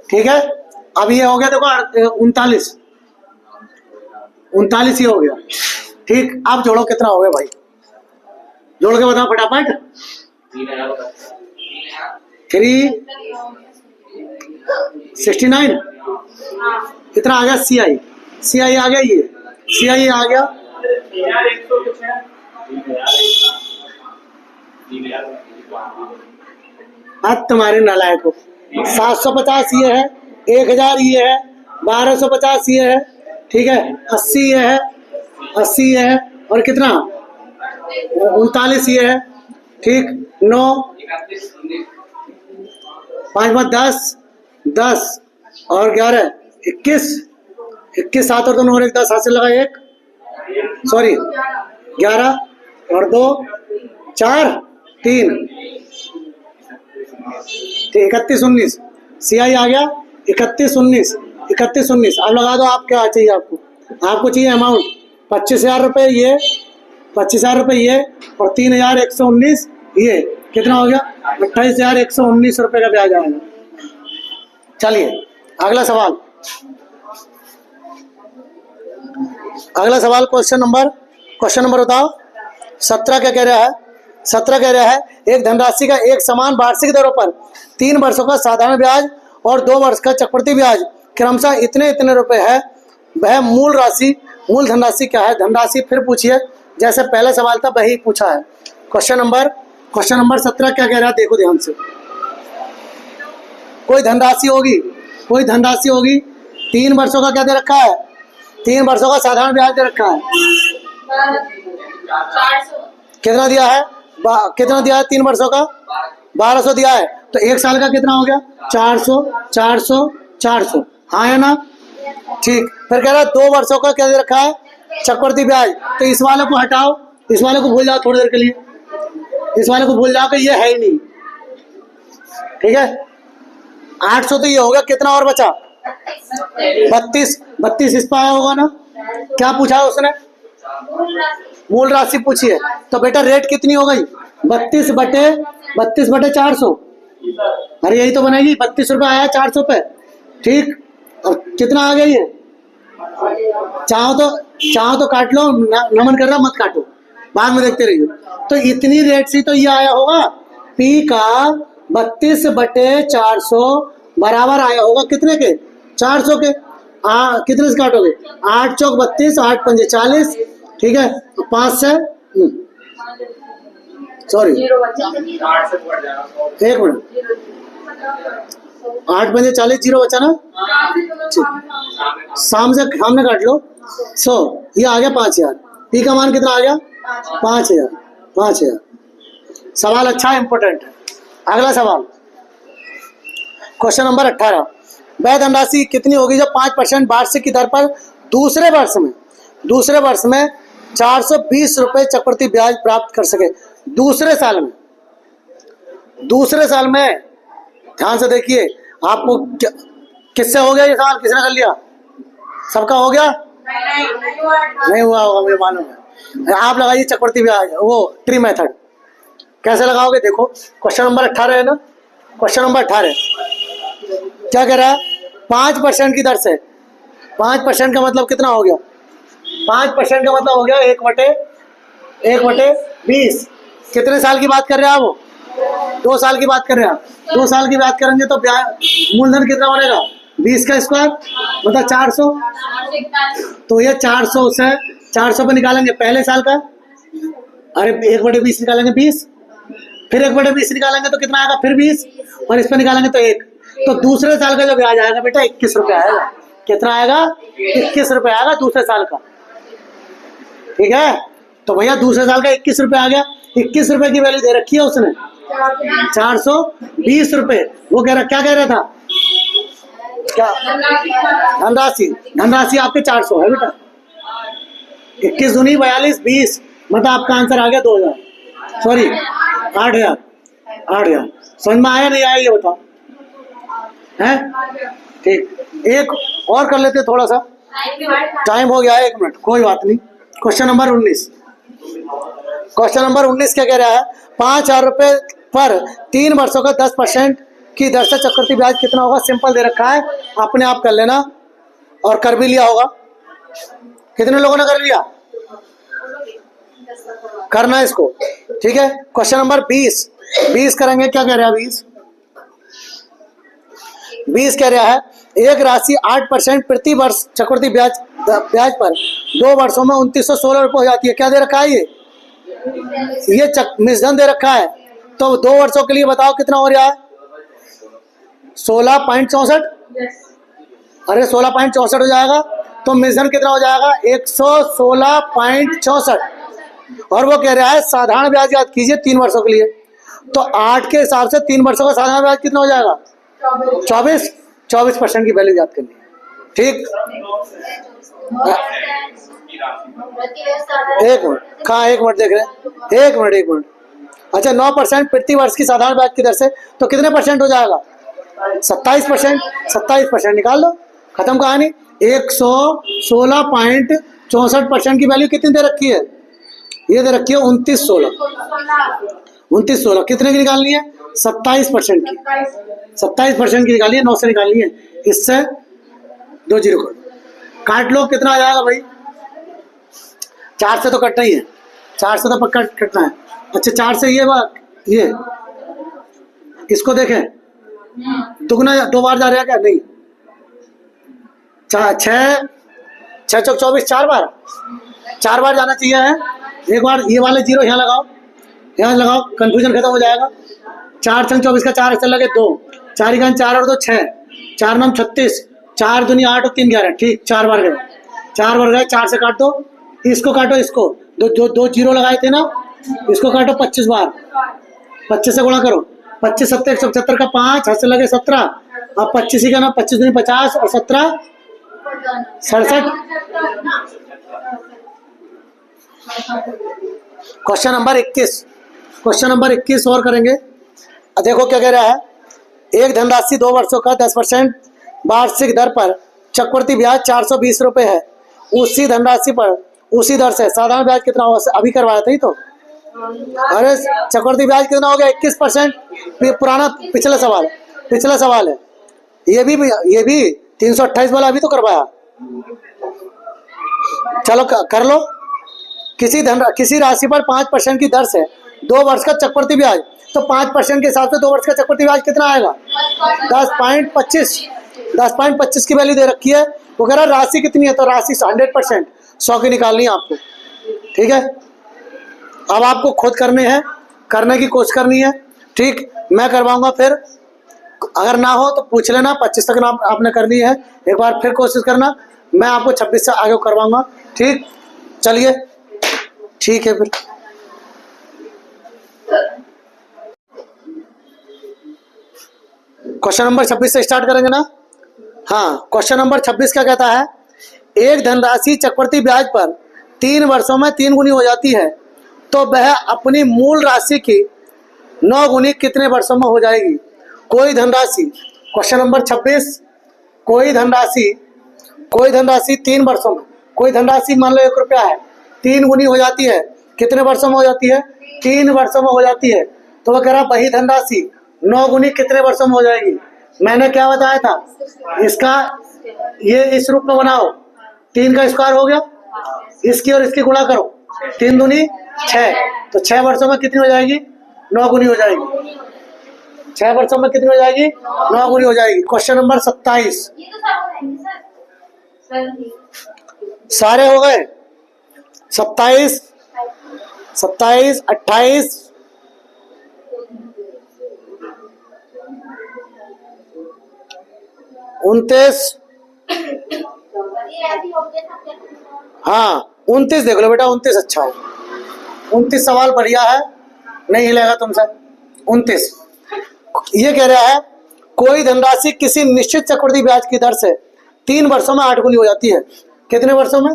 ठीक है। अब ये हो गया देखो 39 ये हो गया, ठीक। अब जोड़ो कितना हो गया भाई? जोड़ के बताओ फटाफट। 369 कितना आ गया? सी आई आ गया, ये सी आई आ गया। अब तुम्हारे नालायक को 750 ये है, 1,000 ये है, 1250 ये है, ठीक है, 80 ये है, 80 ये है, और कितना 39 ये है, ठीक। 9 5 5 10 और 11 21 7 और 2 और 1 10 हाथ से लगा 1, सॉरी 11 और 2 4 3, 31 19 सी आई आ गया। 31 19 अब लगा दो। आप क्या चाहिए? आपको चाहिए अमाउंट 25,000 रुपये, ये 25,000 रुपये ये, और 3,119 ये, कितना हो गया? 28,119 रुपये का ब्याज आएगा। चलिए अगला सवाल क्वेश्चन नंबर बताओ 17 क्या कह रहा है? 17 कह रहा है एक धनराशि का एक समान वार्षिक दरों पर 3 वर्षों का साधारण ब्याज और 2 वर्ष का चक्रवृद्धि ब्याज क्रमशः इतने इतने रुपए है, वह मूल धनराशि क्या है? धनराशि फिर पूछिए, जैसे पहला सवाल था वही पूछा है। क्वेश्चन नंबर 17 क्या कह रहा है, देखो ध्यान से। कोई धनराशि होगी 3 वर्षों का क्या दे रखा है? 3 वर्षों का साधारण ब्याज दे रखा है। कितना दिया है? 3 वर्षों का 1200 दिया है। तो 1 साल का कितना हो गया? 400। हाँ है ना? ठीक। फिर कह रहा है 2 वर्षों का क्या दे रखा है? चक्रवृद्धि ब्याज। तो इस वाले को हटाओ, इस वाले को भूल जाओ थोड़ी देर के लिए, इस वाले को भूल जाओ कि ये है ही नहीं। ठीक है, 800 तो ये हो गया, कितना और बचा? 32 इस पर आया होगा ना? क्या पूछा है उसने? मूल राशि पूछी है। तो बेटा रेट कितनी हो गई? 32 बटे 400। अरे यही तो बनेगी, 32 रुपये आया 400 पे। ठीक, और कितना आ गया ये? चाहो तो काट लो, नमन कर रहा मत काटो, बाद में देखते रहिए। तो इतनी रेट से तो ये आया होगा, पी का 32 बटे 400 बराबर आया होगा कितने के? 400 के। कितने से काटोगे? 8 चौक 32, 8 पंजे 40। ठीक है, तो 5 से सॉरी 1 मिनट, 8 पंजे 40, 0 बचा ना? सामने काट लो 100, ये आ गया 5000। पी का मान कितना आ गया? 5000। सवाल अच्छा है, इंपॉर्टेंट है। अगला सवाल, क्वेश्चन नंबर 18। वह धनराशि कितनी होगी जब 5% वार्षिक की दर पर दूसरे वर्ष में 420 रुपये चक्रवृद्धि ब्याज प्राप्त कर सके? दूसरे साल में ध्यान से देखिए। आपको किससे हो गया ये सवाल? किसने कर लिया? सबका हो गया? नहीं हुआ होगा, मुझे मालूम है। आप लगाइए चक्रवृद्धि ब्याज, वो ट्री मेथड कैसे लगाओगे देखो। क्वेश्चन नंबर 18 है ना? क्वेश्चन नंबर 18 क्या कह रहा है? 5% की दर से। 5% का मतलब कितना हो गया? 5% का मतलब हो गया 1/20। कितने साल की बात कर रहे हैं आप? 2 साल की बात कर रहे हैं। 2 साल की बात करेंगे तो मूलधन कितना बनेगा? 20 का स्क्वायर मतलब 400। तो ये 400 से 400 पे निकालेंगे पहले साल का। अरे 1/20 निकालेंगे 20, फिर 1/20 निकालेंगे तो कितना आएगा? फिर 20, और इस पर निकालेंगे तो 1। तो दूसरे साल का जो ब्याज आएगा बेटा 21 रुपये आएगा। कितना आएगा? 21 रुपये आएगा दूसरे साल का। ठीक है, तो भैया दूसरे साल का 21 रुपये आ गया। 21 रुपये की वैल्यू दे रखी है उसने 420 रुपये। वो कह रहा, क्या कह रहा था? क्या धनराशि आपके 400 है बेटा। 21 दूनी 42, 20 मतलब आपका आंसर आ गया 2000, सॉरी 8000। समझ में आया नहीं आया ये बताओ? है ठीक, एक और कर लेते थोड़ा सा, टाइम हो गया है 1 मिनट, कोई बात नहीं। क्वेश्चन नंबर 19 क्या कह रहा है? 5000 रुपये पर 3 वर्षों का 10% की दर से चक्रवृद्धि ब्याज कितना होगा? सिंपल दे रखा है, अपने आप कर लेना, और कर भी लिया होगा। कितने लोगों ने कर लिया? करना है इसको। ठीक है, क्वेश्चन नंबर 20 करेंगे। क्या कह रहा है? 20 कह रहा है एक राशि 8% प्रति वर्ष चक्रवृद्धि ब्याज पर 2 वर्षों में 2916 रुपये हो जाती है। क्या दे रखा है? ये मिश्रधन दे रखा है। तो 2 वर्षों के लिए बताओ कितना हो रहा है? 16.64। अरे 16.64 हो जाएगा। तो मिश्रधन कितना हो जाएगा? 116.64। और वो कह रहा है साधारण ब्याज याद कीजिए 3 वर्षों के लिए। तो 8 के हिसाब से 3 वर्षों का साधारण ब्याज कितना हो जाएगा? 24% की वैल्यू याद करनी है। ठीक, एक मिनट देख रहे हैं, एक मिनट। अच्छा 9% प्रति वर्ष की साधारण ब्याज की दर से, तो कितने परसेंट हो जाएगा? 27% निकाल लो, खत्म कहानी। 116.64% की वैल्यू कितनी दे रखी है? ये दे रखी है 2916। कितने की निकालनी है? 27% की। 27% की निकालिए, 9 से निकालनी है, इससे 2 जीरो काट लो। कितना आ जाएगा भाई? 4 से तो कटना ही है, 4 से तो पक्का कटना है। अच्छा 4 से ये इसको देखें, दुगना 2 बार जा रहा है क्या? नहीं, 6 चौक 24, 4 बार, 4 बार जाना चाहिए है। एक बार ये वाले 0 यहाँ लगाओ, यहाँ लगाओ, कंफ्यूजन खत्म हो जाएगा। 4 छंग 24 का 4 ऐसे लगे 2, 4 1 4 और 2 6, 4 9 36, 4 दूनी 8 और 3 11, ठीक 4 बार गए, 4 बार गए। 4 से काट दो, इसको काटो, इसको दो 0 लगाए थे ना, इसको काटो 25 बार, 25 से गुणा करो, 25 7 175 का 5 हाथ से लगे 17, अब 25 ही का ना, 25 दूनी 50 और 17 67। क्वेश्चन नंबर 21 और करेंगे। देखो क्या कह रहा है, एक धनराशि 2 वर्षों का 10% वार्षिक दर पर चक्रवृद्धि ब्याज 420 रुपये है। उसी धनराशि पर उसी दर से साधारण ब्याज कितना होगा? अभी करवाया था ही तो। अरे चक्रवृद्धि ब्याज कितना हो गया? 21%। पुराना पिछला सवाल है। ये भी 328 वाला अभी तो करवाया। चलो कर लो। किसी राशि पर 5% की दर से 2 वर्ष का चक्रवृद्धि ब्याज, तो 5% के हिसाब से 2 वर्ष का चक्रवृद्धि ब्याज कितना आएगा? 10.25 की वैल्यू दे रखी है। वो कह रहा राशि कितनी है, तो राशि 100% 100 की निकालनी है आपको। ठीक है, अब आपको खुद करने की कोशिश करनी है। ठीक, मैं करवाऊंगा, फिर अगर ना हो तो पूछ लेना। 25 तक आपने करनी है, एक बार फिर कोशिश करना। मैं आपको 26 से आगे करवाऊंगा। ठीक, चलिए ठीक है। फिर क्वेश्चन नंबर 26 से स्टार्ट करेंगे ना। हाँ, क्वेश्चन नंबर 26 क्या कहता है, एक धनराशि चक्रवृद्धि ब्याज पर 3 वर्षों में 3 गुनी हो जाती है, तो वह अपनी मूल राशि की 9 गुनी कितने वर्षों में हो जाएगी? कोई धनराशि, क्वेश्चन नंबर 26, कोई धनराशि 3 वर्षों में, कोई धनराशि मान लो 1 रुपया है, 3 गुनी हो जाती है, कितने वर्षों में हो जाती है? 3 वर्षों में हो जाती है। तो वह कह रहा वही धनराशि 9 गुनी कितने वर्षों में हो जाएगी? मैंने क्या बताया था, इसका ये इस रूप में बनाओ, 3 का स्क्वायर हो गया, इसकी और इसकी गुणा करो, 3 दूनी 6, तो 6 वर्षों में कितनी हो जाएगी? 9 गुनी हो जाएगी। 6 वर्षों में कितनी हो जाएगी? 9 गुनी हो जाएगी। क्वेश्चन नंबर 27, सारे हो गए। 27, 28, 29, हाँ 29 देख लो बेटा, 29 अच्छा है। 29 सवाल बढ़िया है, नहीं हिलेगा तुमसे। 29 ये कह रहा है, कोई धनराशि किसी निश्चित चक्रवृद्धि ब्याज की दर से 3 वर्षों में 8 गुनी हो जाती है। कितने वर्षों में?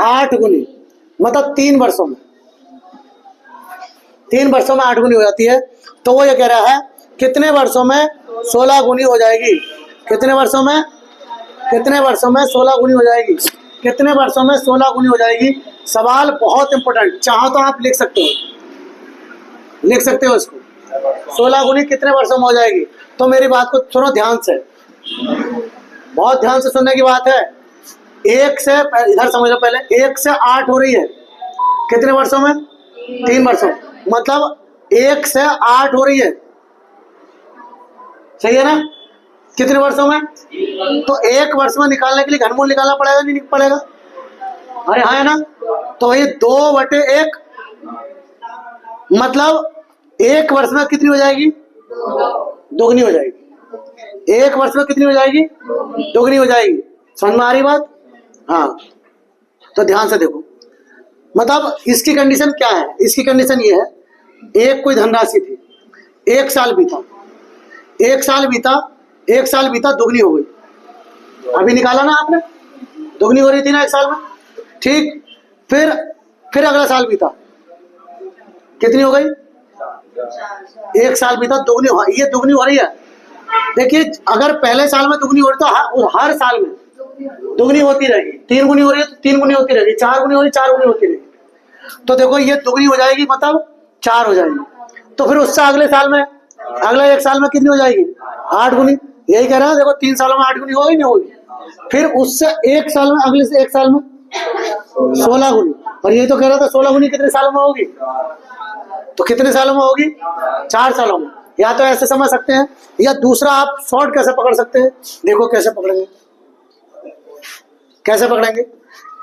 8 गुनी, मतलब 3 वर्षों में 8 गुनी हो जाती है। तो वो ये कह रहा है कितने वर्षों में 16 गुनी हो जाएगी? कितने वर्षों में 16 गुनी हो जाएगी? कितने वर्षों में 16 गुनी हो जाएगी? सवाल बहुत इंपॉर्टेंट, चाहो तो आप लिख सकते हो इसको। 16 गुनी कितने वर्षों में हो जाएगी? तो मेरी बात को सुनो ध्यान से, बहुत ध्यान से सुनने की बात है। 1 से, इधर समझ लो पहले, 1 से 8 हो रही है, कितने वर्षों में? 3 वर्षों, मतलब 1 से 8 हो रही है, सही है ना? कितने वर्षों में? तो 1 वर्ष में निकालने के लिए घनमूल निकालना पड़ेगा, नहीं पड़ेगा? अरे हाँ है ना? तो ये 2/1, मतलब 1 वर्ष में कितनी हो जाएगी? दोगुनी हो जाएगी। 1 वर्ष में कितनी हो जाएगी? दोगुनी हो जाएगी। समझ में आ रही बात? हाँ, तो ध्यान से देखो, मतलब इसकी कंडीशन क्या है? इसकी कंडीशन ये है, एक कोई धनराशि थी, 1 साल बीता, 1 साल बीता, दोगुनी हो गई। अभी निकाला ना आपने, दोगुनी हो रही थी ना 1 साल में, ठीक। फिर अगला साल बीता, कितनी हो गई? 1 साल बीता, दोगुनी, ये दोगुनी हो रही है। देखिए, अगर पहले साल में दोगुनी हो रही तो हर साल में दोगुनी होती रहेगी। 3 गुनी हो रही है तो 3 गुनी होती रहेगी, 4 गुनी हो रही, 4 गुनी होती रहेगी। तो देखो ये दोगुनी हो जाएगी, मतलब 4 हो जाएगी। तो फिर उससे अगले साल में, अगले 1 साल में कितनी हो जाएगी? 8 गुनी। यही कह रहा है, देखो 3 सालों में 8 गुनी होगी, नहीं होगी? फिर उससे 1 साल में, अगले से 1 साल में 16 गुनी। और यही तो कह रहा था 16 गुनी कितने सालों में होगी? तो कितने सालों में होगी? 4 सालों में। या तो ऐसे समझ सकते हैं, या दूसरा आप शॉर्ट कैसे पकड़ सकते हैं, देखो कैसे पकड़ेंगे, कैसे पकड़ेंगे।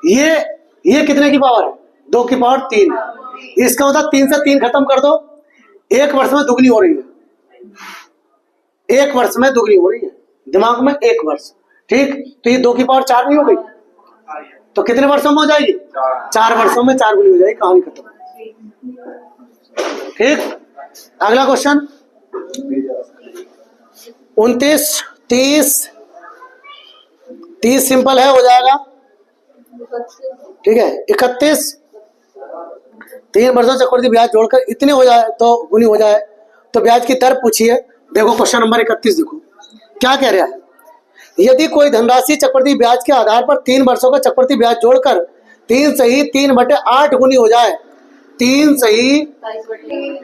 ये कितने की पावर है? 2 की पावर 3। इसका मतलब 3 से 3 खत्म कर दो, 1 वर्ष में दुगनी हो रही है, 1 वर्ष में दुगनी हो रही है, दिमाग में 1 वर्ष। ठीक, तो ये 2 की पावर 4 नहीं हो गई, तो कितने वर्षों में हो जाएगी? 4 वर्षों में 4 गुनी हो जाएगी, कहानी खत्म। ठीक, अगला क्वेश्चन 29, 30 सिंपल है, हो जाएगा। ठीक है, 31, 3 वर्षों चक्रवृद्धि ब्याज जोड़कर इतने हो जाए तो गुनी हो जाए, तो ब्याज की दर पूछिए। देखो क्वेश्चन नंबर 31, देखो क्या कह रहा है। यदि कोई धनराशि चक्रवृद्धि ब्याज के आधार पर 3 वर्षों का चक्रवृद्धि ब्याज जोड़कर 3 सही 3/8 गुनी हो जाए, 3 सही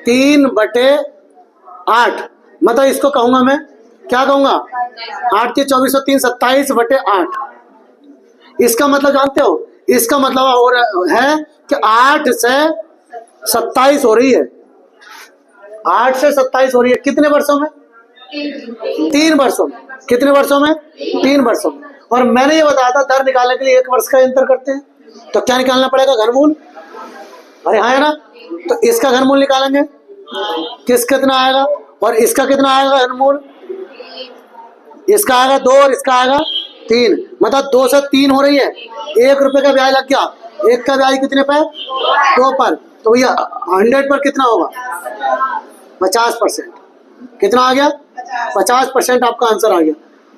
3/8, मतलब इसको कहूंगा मैं, क्या कहूंगा? 8 के 24 और 3 27/8। इसका मतलब जानते हो, इसका मतलब हो रहा है कि 8 से 27 हो रही है, 8 से 27 हो रही है। कितने वर्षों में? 3 वर्षों में। कितने वर्षों में? 3 वर्षों में। और मैंने ये बताया था दर निकालने के लिए 1 वर्ष का अंतर करते हैं, तो क्या निकालना पड़ेगा? घनमूल। अरे हाँ है ना, तो इसका घनमूल निकालेंगे, कितना आएगा, और इसका कितना आएगा घनमूल? इसका आएगा 2 और इसका आएगा 3, मतलब 2 से 3 हो रही है। 1 रुपए का ब्याज लग गया, 1 का ब्याज कितने पर? 2 पर। तो भैया 100 पर कितना होगा? 50%। कितना आ गया? 50% आपका आंसर आ गया।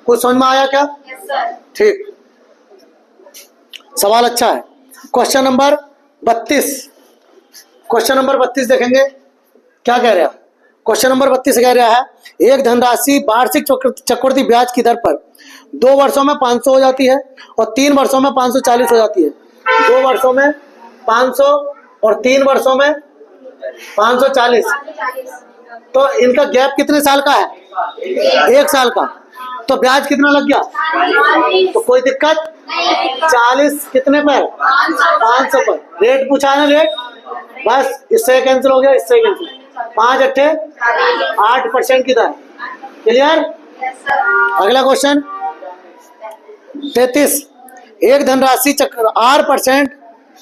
कुछ समझ में आया क्या? ठीक, सवाल अच्छा है। क्वेश्चन नंबर 32, क्वेश्चन नंबर 32 देखेंगे क्या कह रहा है। क्वेश्चन नंबर 32 कह रहा है, एक धनराशि वार्षिक चक्रवृद्धि ब्याज की दर पर 2 वर्षों में 500 हो जाती है और 3 वर्षों में 540 हो जाती है। 2 वर्षों में 500 और 3 वर्षों में 540, तो इनका गैप कितने साल का है? 1 साल का। तो ब्याज कितना लग गया? तो कोई दिक्कत? 40 कितने पर? 500 पर। रेट पूछा है ना, रेट, बस इससे कैंसिल हो गया, इससे कैंसिल। 5 अट्ठे 8% की दर। क्लियर? अगला क्वेश्चन 33, एक धनराशि R%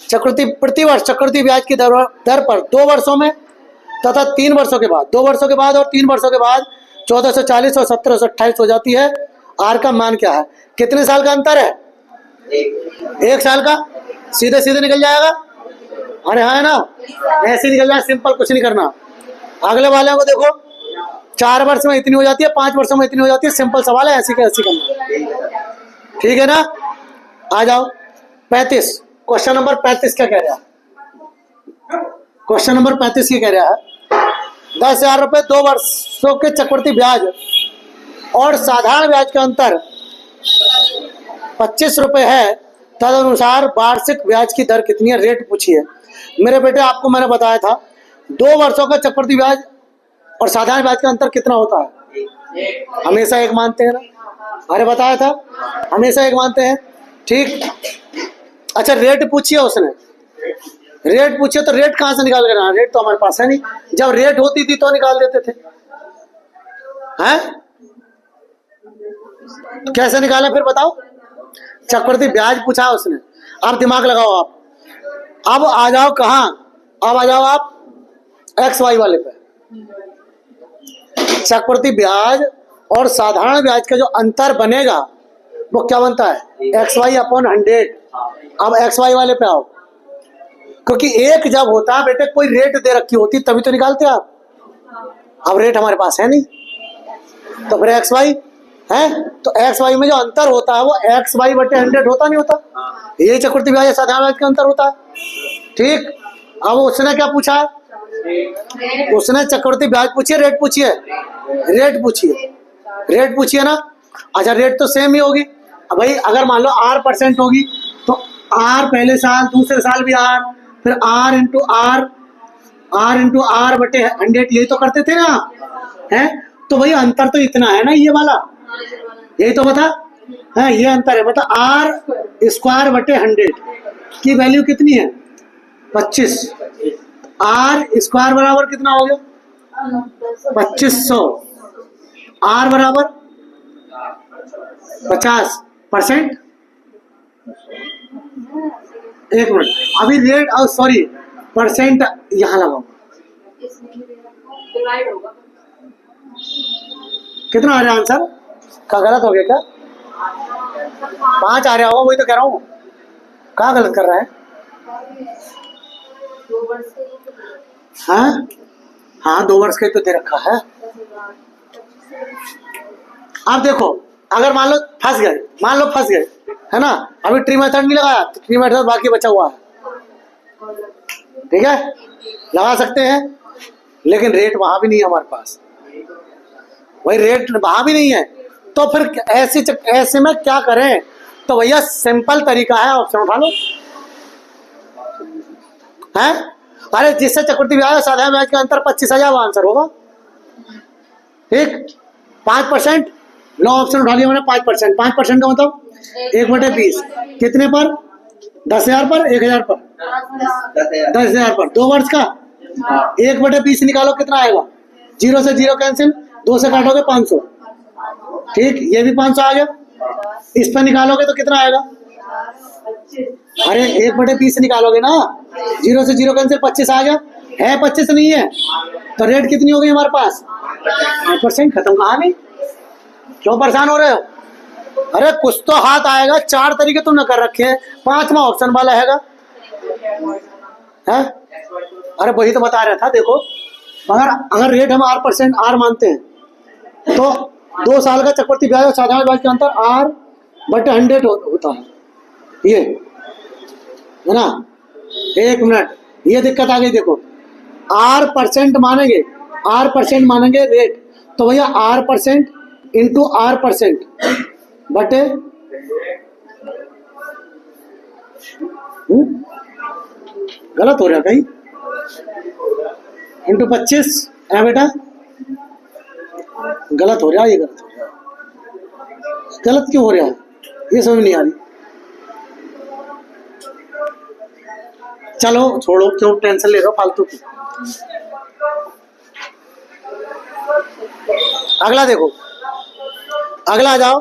चक्रवृद्धि प्रति वर्ष चक्रवृद्धि ब्याज की दर पर 2 वर्षों में तथा 3 वर्षों के बाद, 2 वर्षों के बाद और 3 वर्षों के बाद 1440 और 1728 हो जाती है। आर का मान क्या है? कितने साल का अंतर है? 1 साल का। सीधे सीधे निकल जाएगा। अरे हाँ है ना, ऐसे निकल जाए, सिंपल, कुछ नहीं करना। अगले वाले को देखो, 4 वर्ष में इतनी हो जाती है, 5 वर्षों में इतनी हो जाती है। सिंपल सवाल है, ऐसी का ऐसी करना। ठीक है ना, आ जाओ 35, क्वेश्चन नंबर 35 क्या कह रहा है? क्वेश्चन नंबर 35 ये कह रहा है, 10,000 रुपए 2 वर्षों के चक्रवृद्धि ब्याज और साधारण ब्याज का अंतर 25 रुपए है, तदनुसार वार्षिक ब्याज की दर कितनी है? रेट पूछिए। मेरे बेटे, आपको मैंने बताया था 2 वर्षों का चक्रवृद्धि ब्याज और साधारण ब्याज का अंतर कितना होता है? हमेशा 1 मानते हैं ना। अरे बताया था, हमेशा 1 मानते हैं। ठीक, अच्छा रेट पूछिए उसने, रेट पूछिए तो रेट कहाँ से निकाल कर आना? रेट तो हमारे पास है नहीं। जब रेट होती थी तो निकाल देते थे, हैं? कैसे निकाले फिर बताओ? चक्रवृद्धि ब्याज पूछा उसने। अब दिमाग लगाओ आप, अब आ जाओ कहाँ? अब आ जाओ आप XY वाले पे। चक्रवृद्धि ब्याज और साधारण ब्याज का जो अंतर बनेगा वो क्या बनता है? XY/100। अब XY वाले पे आओ, क्योंकि एक जब होता है बेटे, कोई रेट दे रखी होती तभी तो निकालते आप। अब रेट हमारे पास है नहीं, तो फिर XY है, तो XY में जो अंतर होता है वो XY/100 होता नहीं होता? यही चक्रवृद्धि ब्याज साधारण ब्याज का अंतर होता है। ठीक, अब उसने क्या पूछा है? उसने चक्रवृद्धि ब्याज पूछिए, रेट पूछिए, रेट पूछिए, रेट पूछिए ना। अच्छा रेट तो सेम ही होगी। अब भाई अगर मान लो R% होगी तो R पहले साल, दूसरे साल भी R, फिर R इंटू R/100, यही तो करते थे ना, है? तो भाई अंतर तो इतना है ना, ये वाला, यही तो बता है, ये अंतर है। मतलब R²/100 की वैल्यू कितनी है? 25। आर स्क्वायर बराबर कितना हो गया 2500, आर बराबर 50%। एक मिनट, अभी रेट और सॉरी परसेंट यहाँ लगाओ, कितना आ रहा है आंसर? क्या गलत हो गया क्या? 5 आ रहा होगा, वही तो कह रहा हूँ। कहाँ गलत कर रहा है? हाँ हाँ 2 वर्ष का तो दे रखा है। अब देखो, अगर मान लो फंस गए, है ना, अभी ट्री मेथड नहीं लगाया, तो ट्री मेथड बाकी बचा हुआ है, ठीक है, लगा सकते हैं, लेकिन रेट वहां भी नहीं है हमारे पास, वही रेट वहां भी नहीं है। तो फिर ऐसे में क्या करें? तो भैया सिंपल तरीका है, ऑप्शन उठा लो, है? अरे जिससे चक्रवृद्धि ब्याज और साधारण ब्याज का अंतर 25,000 आंसर होगा, ठीक। 5%, लो ऑप्शन उठा लिया मैंने 5%। 5% का मतलब 1/20 कितने पर? 10,000 पर, 1,000 पर, 10,000 पर। 2 वर्ष का 1/20 निकालो, कितना आएगा? 0 से 0 कैंसिल, 2 से काटोगे 500, ठीक, ये भी 500 आ गया। इस पर निकालोगे तो कितना आएगा? अरे 1/20 निकालोगे ना, 0 से 0 कैंसिल, 25 आ गया। है 25 नहीं है, तो रेट कितनी हो गई हमारे पास? 5%। खत्म कहानी। क्यों परेशान हो रहे हो? अरे कुछ तो हाथ आएगा, 4 तरीके तुमने कर रखे हैं, 5वां ऑप्शन वाला है? अरे वही तो बता रहा था। देखो, अगर रेट हम R मानते हैं, तो 2 साल का चक्रवृद्धि ब्याज और साधारण ब्याज का अंतर R/100 होता है, ये है ना। एक मिनट, ये दिक्कत आ गई। देखो, R% मानेंगे रेट, तो भैया R% इंटू R% बटे गलत हो रहा कहीं, इंटू 25 है बेटा, गलत हो रहा है, ये गलत हो रहा है। गलत क्यों हो रहा है ये समझ नहीं आ रही। चलो छोड़ो, क्यों टेंशन ले रहे हो फालतू की। अगला देखो, अगला आ जाओ।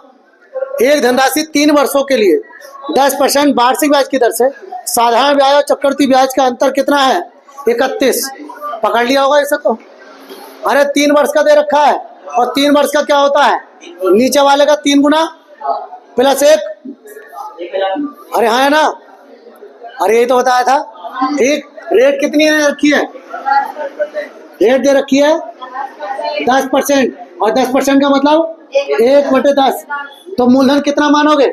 एक धनराशि 3 वर्षों के लिए 10% वार्षिक ब्याज की दर से साधारण ब्याज और चक्रवृद्धि ब्याज का अंतर कितना है? 31। पकड़ लिया होगा इसे तो। अरे 3 वर्ष का दे रखा है, और 3 वर्ष का क्या होता है? नीचे वाले का 3 गुना प्लस 1। अरे हाँ है ना, अरे यही तो बताया था, ठीक। रेट कितनी दे रखी है? रेट दे रखी है 10%, और 10% का मतलब 1/10। तो मूलधन कितना मानोगे?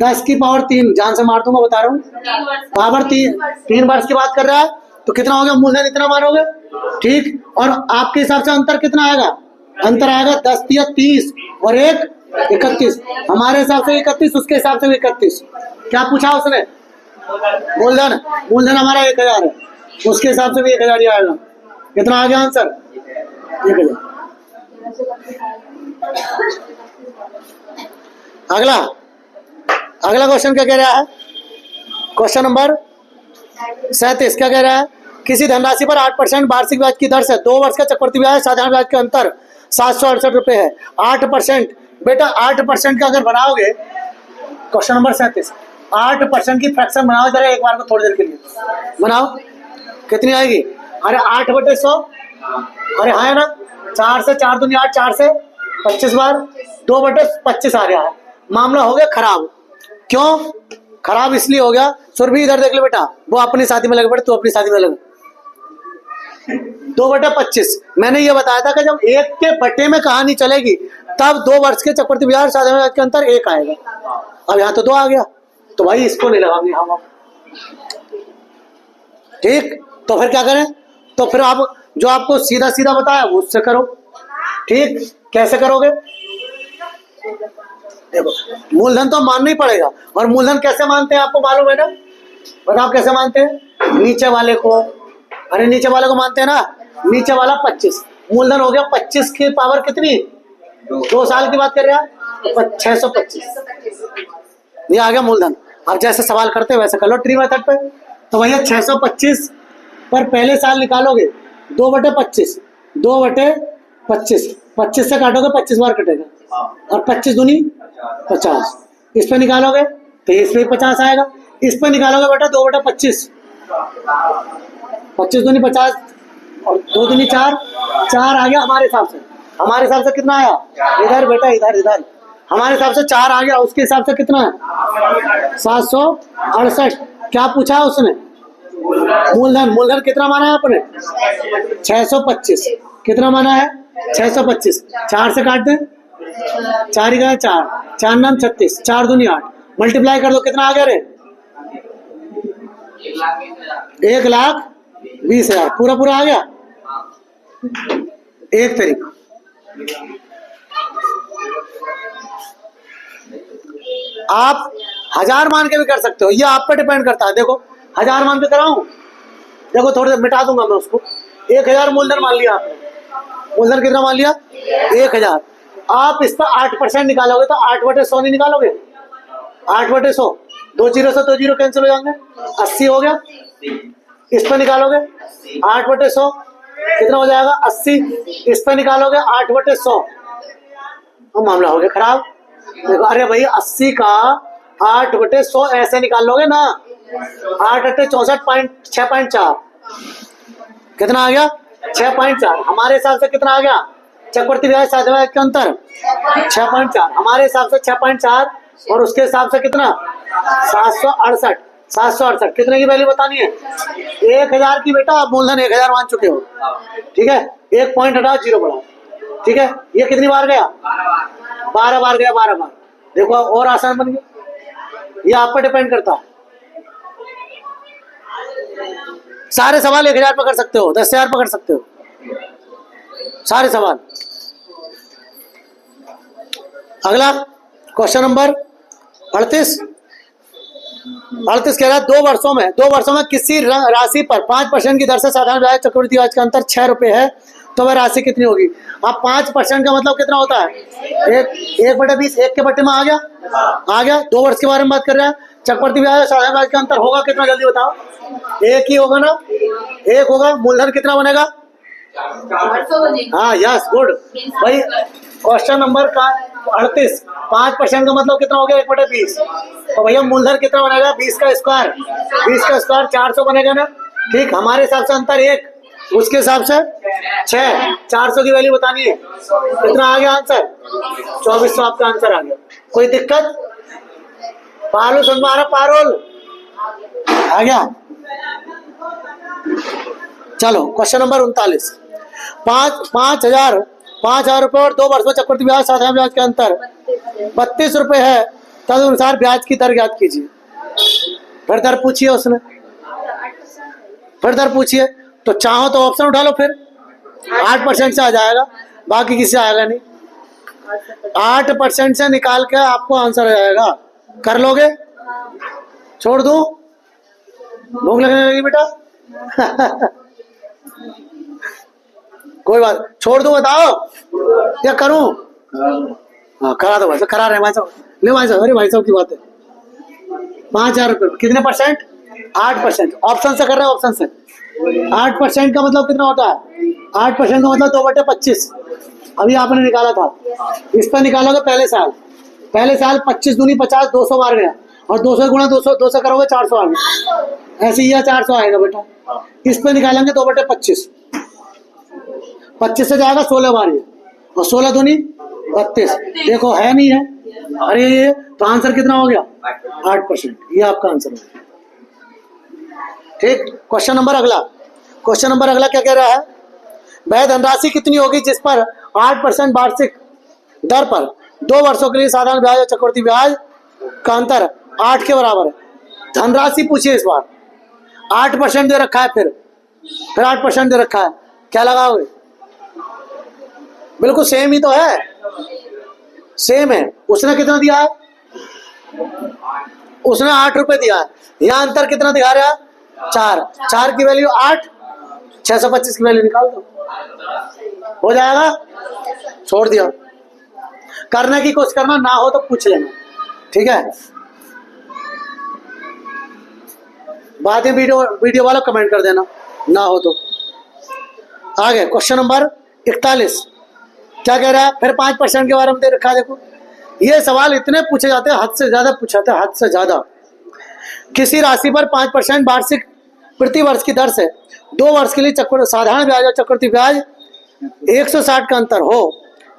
10 की पावर 3, जान से मार दूंगा, बता रहा हूँ, पावर 3 वर्ष की बात कर रहा है, तो कितना हो गया? मूलधन इतना मानोगे, ठीक। और आपके हिसाब से अंतर कितना आएगा? अंतर आएगा 10 या 30 और 1 31। हमारे हिसाब से 31, उसके हिसाब से 31। क्या पूछा उसने? मूलधन हमारा 1,000 है, उसके हिसाब से भी 1,000 ही आएगा। कितना आ गया आंसर? 1,000। अगला क्वेश्चन क्या कह रहा है? क्वेश्चन नंबर 37 क्या कह रहा है? किसी धनराशि पर 8% वार्षिक ब्याज की दर से 2 वर्ष का चक्रवृद्धि ब्याज साधारण ब्याज का अंतर 768 रुपए है। 8%, बेटा 8% का अगर बनाओगे, क्वेश्चन नंबर 37, 8% की फ्रैक्शन बनाओ जरा एक बार को, थोड़ी देर के लिए बनाओ, कितनी आएगी? अरे 8/100, अरे हाँ है ना, 4 से 4 दूनी 8, 4 से 25 बार, 2/25 आ गया है। मामला हो गया खराब। क्यों खराब? इसलिए हो गया, सुरभि इधर देख ले बेटा, वो अपनी शादी में लगे बेटा, तू अपनी शादी में लगे। 2/25 मैंने ये बताया था कि जब 1 के बटे में कहानी चलेगी, तब 2 वर्ष के चक्रवृद्धि ब्याज साधारण ब्याज के अंतर 1 आएगा। अब यहाँ तो 2 आ गया, तो भाई इसको नहीं लगाएंगे हम अब, ठीक। तो फिर क्या करें? तो फिर आप जो आपको सीधा सीधा बताया वो उससे करो, ठीक। कैसे करोगे? देखो, मूलधन तो मानना ही पड़ेगा, और मूलधन कैसे मानते हैं आपको मालूम है ना? बताओ कैसे मानते हैं? नीचे वाले को, अरे नीचे वाले को मानते हैं ना, नीचे वाला 25, मूलधन हो गया 25 की पावर कितनी? 2 साल की बात कर रहे हैं, तो 625, ये आ गया मूलधन। अब जैसे सवाल करते हैं वैसे कर लो ट्री मेथड पे, तो भैया 625 पर पहले साल निकालोगे 2/25, 2/25, 25 से काटोगे 25 बार कटेगा और 25 दूनी 50, इस पे निकालोगे तो इस पे 50 आएगा, इस पे निकालोगे बेटा 2/25, 25 दूनी 50 और 2 दूनी 4, 4 आ गया हमारे हिसाब से। हमारे हिसाब से कितना आया? इधर बेटा इधर इधर हमारे हिसाब से 4 आ गया, उसके हिसाब से कितना है? 768। क्या पूछा उसने? मूलधन। मूलधन कितना माना है आपने? 625। कितना माना है? 625। 4 से काट दें, 4 ही गया 4, 4 नाम 36, 4 दूनी 8, मल्टीप्लाई कर दो कितना आ गया रे? 1,20,000 पूरा पूरा आ गया। 1 तारीख आप 1000 मान के भी कर सकते हो, ये आप पे डिपेंड करता है। देखो 1000 मान के कराऊं, देखो थोड़ी देर मिटा दूंगा मैं उसको। 1000 मूलधन मान लिया आपने, मूलधन कितना मान लिया? 1000। आप इस पर 8% निकालोगे तो 8/100 नहीं निकालोगे? 8/100, 2 जीरो से 2 जीरो कैंसिल हो जाएंगे, 80 हो गया। इस पर निकालोगे 8/100 कितना हो जाएगा? 80। इस पर निकालोगे 8/100, मामला हो गया खराब। देखो अरे भाई 80 का 8/100 ऐसे निकाल लोगे ना, 8/64.6.4 कितना आ गया? 6.4। हमारे हिसाब से कितना आ गया? चक्रवर्ती ब्याज साधारण ब्याज के अंतर 6.4, हमारे हिसाब से 6.4 और उसके हिसाब से कितना? 768। 768 कितने की वैल्यू बतानी है? 1000 की बेटा। आप मूलधन 1000 मान चुके हो, ठीक है। 1 पॉइंट हटाओ, 0 बढ़ाओ, ठीक है। ये कितनी बार गया? 12 बार गया, 12 बार। देखो और आसान बन गया। ये आप पर डिपेंड करता है। सारे सवाल 1000 पर कर सकते हो, 10,000 पर कर सकते हो, सारे सवाल। अगला क्वेश्चन नंबर 38। 38 कह रहा है 2 वर्षों में किसी राशि पर 5% की दर से साधारण ब्याज चक्रवृद्धि ब्याज का अंतर 6 रुपए है, तो वह राशि कितनी होगी? अब 5% का मतलब कितना होता है? 1/20, 1 के बट्टे में आ गया, आ गया। 2 वर्ष के बारे में बात कर रहे हैं। चक्रवृद्धि ब्याज साधारण ब्याज का अंतर होगा कितना? जल्दी बताओ। 1 ही होगा ना, 1 होगा। मूलधन कितना बनेगा? हाँ यस गुड भाई। क्वेश्चन नंबर का 38, 5% का मतलब कितना हो गया? 1/20। तो भैया मूलधन कितना बनेगा? 20 का स्क्वायर, 20 का स्क्वायर 400 बनेगा ना, ठीक। हमारे हिसाब से अंतर 1, उसके हिसाब से 6, 400 की वैल्यू बतानी है। कितना आ गया आंसर? 2400 आपका आंसर आ गया। कोई दिक्कत? पारुल समझ में आ रहा? पारुल आ गया। चलो क्वेश्चन नंबर 39। 5,000 रुपए और 2 वर्ष में चक्रवृद्धि ब्याज साधारण ब्याज के अंतर 32 रुपए है, तदनुसार ब्याज की दर ज्ञात कीजिए। फिर दर पूछिए उसने, फिर दर पूछिए। तो चाहो तो ऑप्शन उठा लो, फिर 8% से आ जाएगा, बाकी किसी से आएगा नहीं। 8% से निकाल के आपको आंसर आ जाएगा। कर लोगे? छोड़ दूं? भूख लगने लगी बेटा? कोई बात, छोड़ दूं बताओ क्या करूं? हाँ करा दो भाई साहब, करा रहे भाई साहब। ले भाई साहब, अरे भाई साहब की बात है। 5,000 रुपये कितने परसेंट? 8%। ऑप्शन से कर रहे हैं, ऑप्शन से। 8% का मतलब कितना होता है? 8% का मतलब 2/25 अभी आपने निकाला था। इस पर निकालोगे पहले साल, पहले साल 25 दूनी 50, 200 बार गया, और 200 गुणा 200 करोगे 400 आ गया। ऐसे ही 400 आएगा बेटा। इस पर निकालेंगे 2/25, 25 से जाएगा 16 बार ये, और 16 दूनी 32। देखो है नहीं है, अरे ये तो आंसर कितना हो गया? 8%। ये आपका आंसर हो गया, ठीक। क्वेश्चन नंबर अगला, क्वेश्चन नंबर अगला क्या कह रहा है? वह धनराशि कितनी होगी जिस पर 8% वार्षिक दर पर 2 वर्षों के लिए साधारण ब्याज और चक्रवृद्धि ब्याज का अंतर 8 के बराबर है। धनराशि पूछिए इस बार। 8% दे रखा है, फिर 8% दे रखा है, क्या लगाओगे? बिल्कुल सेम ही तो है, सेम है। उसने कितना दिया है? उसने 8 रुपए दिया है। यहाँ अंतर कितना दिखा रहा है? 4। 4 की वैल्यू 8, 625 की वैल्यू निकाल दो, हो जाएगा। छोड़ दिया। करने की कोशिश करना, ना हो तो पूछ लेना, ठीक है। बाद में वीडियो वीडियो वाला कमेंट कर देना ना हो तो। आगे क्वेश्चन नंबर 41 क्या कह रहा है, फिर 5% के बारे में दे रखा है। देखो ये सवाल इतने पूछे जाते हैं, हद से ज्यादा पूछा जाता है, हद से ज्यादा। किसी राशि पर 5% वार्षिक प्रति वर्ष की दर से 2 वर्ष के लिए चक्र साधारण ब्याज और चक्रवृद्धि ब्याज 160 का अंतर हो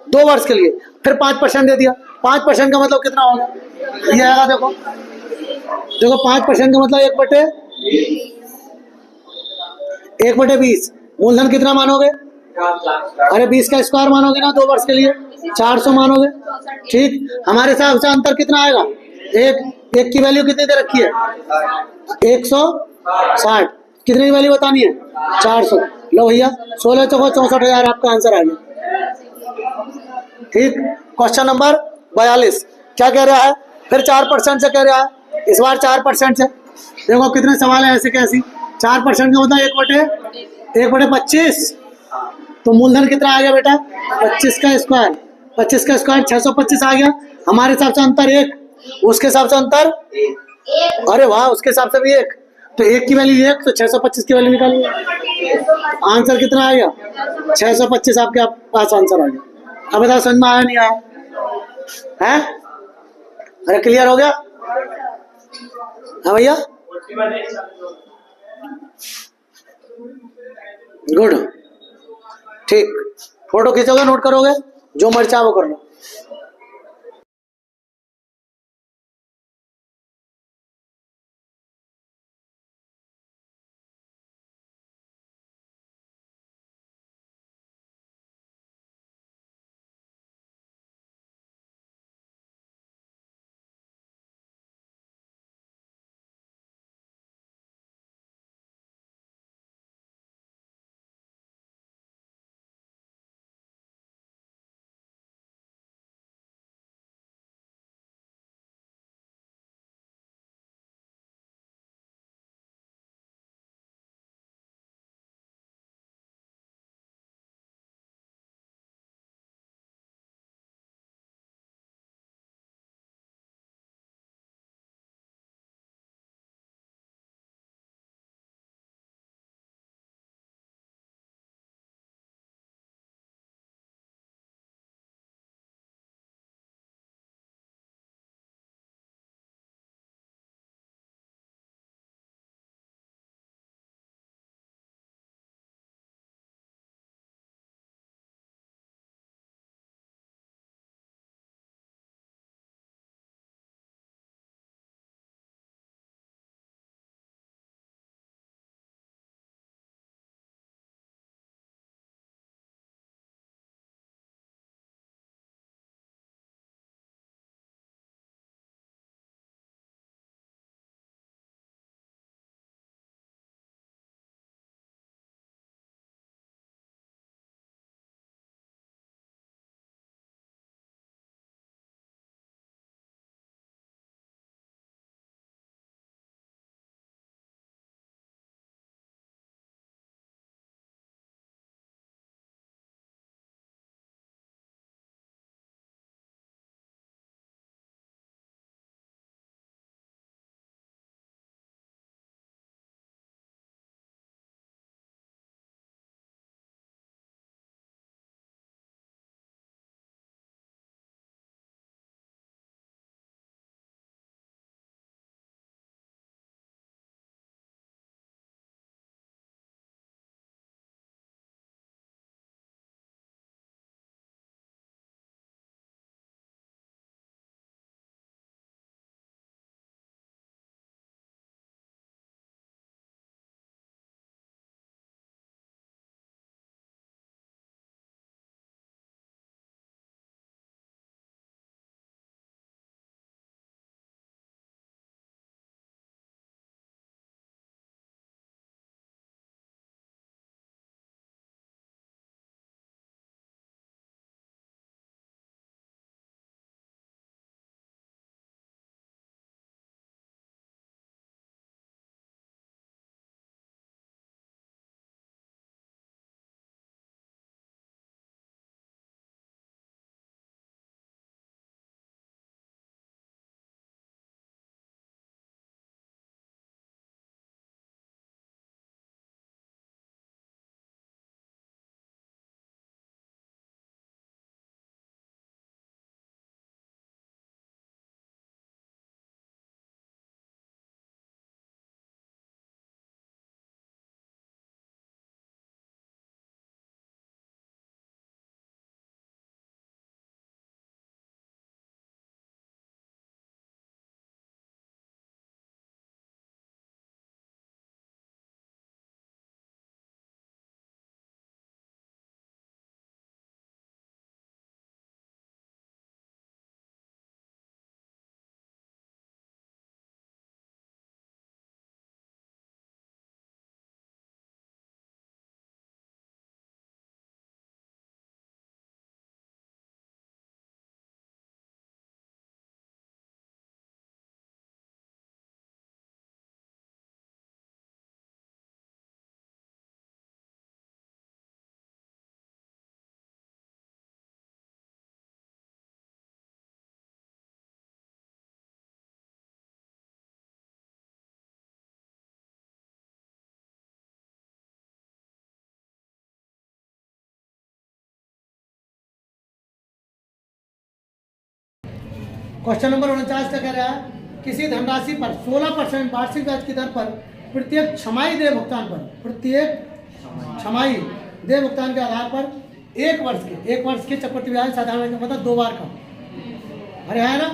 2 वर्ष के लिए, फिर 5% दे दिया। 5% का मतलब कितना होगा, ये आएगा। देखो देखो 5% का मतलब 1/20। मूलधन कितना मानोगे, अरे 20 का स्क्वायर मानोगे ना 2 वर्ष के लिए, 400 मानोगे। ठीक, हमारे हिसाब से अंतर कितना आएगा, एक की वैल्यू कितनी दे रखी है 160, कितने की वैल्यू बतानी है 400। लो भैया 16 चौको 64,000 आपका आंसर आ गया। ठीक, क्वेश्चन नंबर 42 क्या कह रहा है, फिर 4% से कह रहा है, इस बार 4% से। देखो कितने सवाल है ऐसे कैसी। 4% का मतलब 1/25, तो मूलधन कितना आ गया बेटा 25 का स्क्वायर, 25 का स्क्वायर 625 आ गया। हमारे हिसाब से अंतर 1, उसके हिसाब से अंतर, अरे वाह उसके हिसाब से भी 1, तो 1 की वैल्यू 1, तो 625 की वैल्यू निकालिए। आंसर कितना आ गया 625, आपके पास आंसर आ गया। अब बताओ समझ में आया नहीं आया है, अरे क्लियर हो गया, हाँ भैया गुड। ठीक, फोटो खींचोगे नोट करोगे, जो मर्चा वो करना। क्वेश्चन नंबर 49 का कह रहा है किसी धनराशि पर 16% वार्षिक ब्याज की दर पर प्रत्येक छमाही देय भुगतान पर प्रत्येक छमाही देय भुगतान के आधार पर एक वर्ष के चक्रवृद्धि ब्याज साधारण ब्याज मतलब 2 बार का, अरे है ना,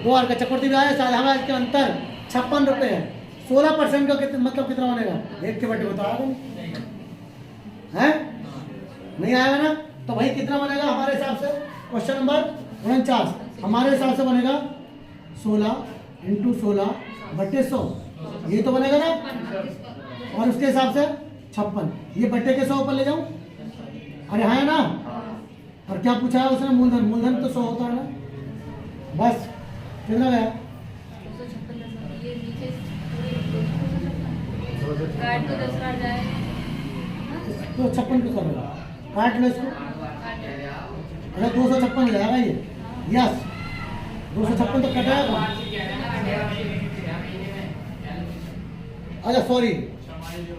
2 बार का चक्रवृद्धि ब्याज साधारण ब्याज के अंतर 56 रुपये है। 16% का मतलब कितना बनेगा, एक के बटे बता है नहीं आएगा ना, तो भाई कितना बनेगा हमारे हिसाब से। क्वेश्चन नंबर 49 हमारे हिसाब से बनेगा 16 × 16 बटे 100, ये तो बनेगा ना, और उसके हिसाब से 56, ये बटे के 100 पर ले जाऊं, अरे हाँ ना, और क्या पूछा है उसने, मूलधन, मूलधन तो 100 होता है ना, बस कितना गया, तो 56 क्यों कर रहे हो, काट लो इसको, अरे 256 हो जाएगा ये, यस 256 तो कटाएगा, अच्छा सॉरी,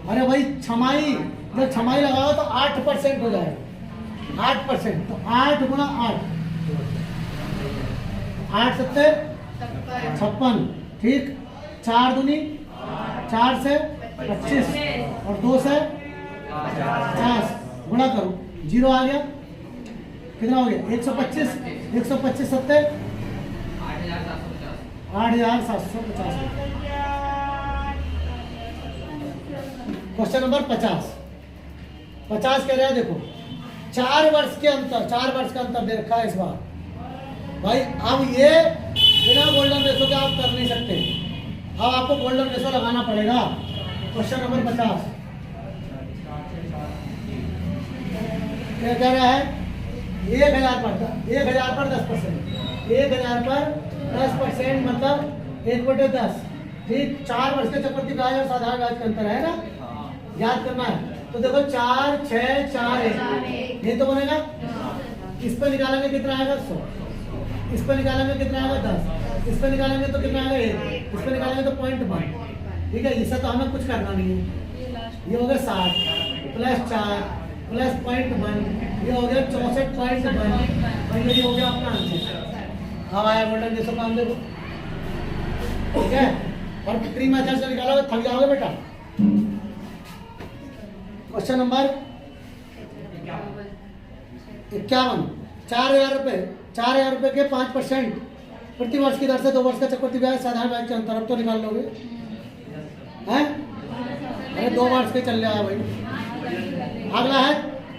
अरे भाई छमाही, जब छमाही लगाओ तो 8% हो जाएगा, 8%, तो 8 गुणा 8, 8 सत्ते 56, ठीक, 4 दूनी 4 से 25 और 2 से 50, गुणा करो, 0 आ गया, कितना हो गया 125, 125 सत्ते 8,750। क्वेश्चन नंबर 50 कह रहे हैं, देखो 4 वर्ष के अंतर, 4 वर्ष का अंतर दे रखा है इस बार भाई। अब ये बिना गोल्डन रेशो के आप कर नहीं सकते, अब आपको गोल्डन रेशो लगाना पड़ेगा। क्वेश्चन नंबर 50 क्या कह रहा है, 1000 पर 10%, 1000 पर 10% मतलब 1/10, ठीक, 4 वर्ष के चक्रवृद्धि ब्याज और साधारण ब्याज का अंतर है ना, याद करना है। तो देखो 4, 6, 4, 1, ये तो बनेगा, इस पर निकालेंगे कितना आएगा 100, इस पर निकालेंगे कितना आएगा 10, इस पर निकालेंगे तो कितना आएगा 1, इस पर निकालेंगे तो 0.1, ठीक है, इससे तो हमें कुछ करना नहीं है। ये हो गया 60 + 4 + 0.1, ये हो गया 64.1, और ये हो गया अपना आंसर। अब आया गोल्डन रेशो काम देखो, ठीक है, और ट्री मेथड से निकालोगे थक जाओगे बेटा। क्वेश्चन नंबर 51, 4000 रुपये, 4000 रुपये के 5% प्रति वर्ष की दर से 2 वर्ष का चक्रवृद्धि ब्याज साधारण ब्याज के अंतर, अब तो निकाल लोगे हैं, अरे 2 वर्ष के चल जाएगा भाई। अगला है,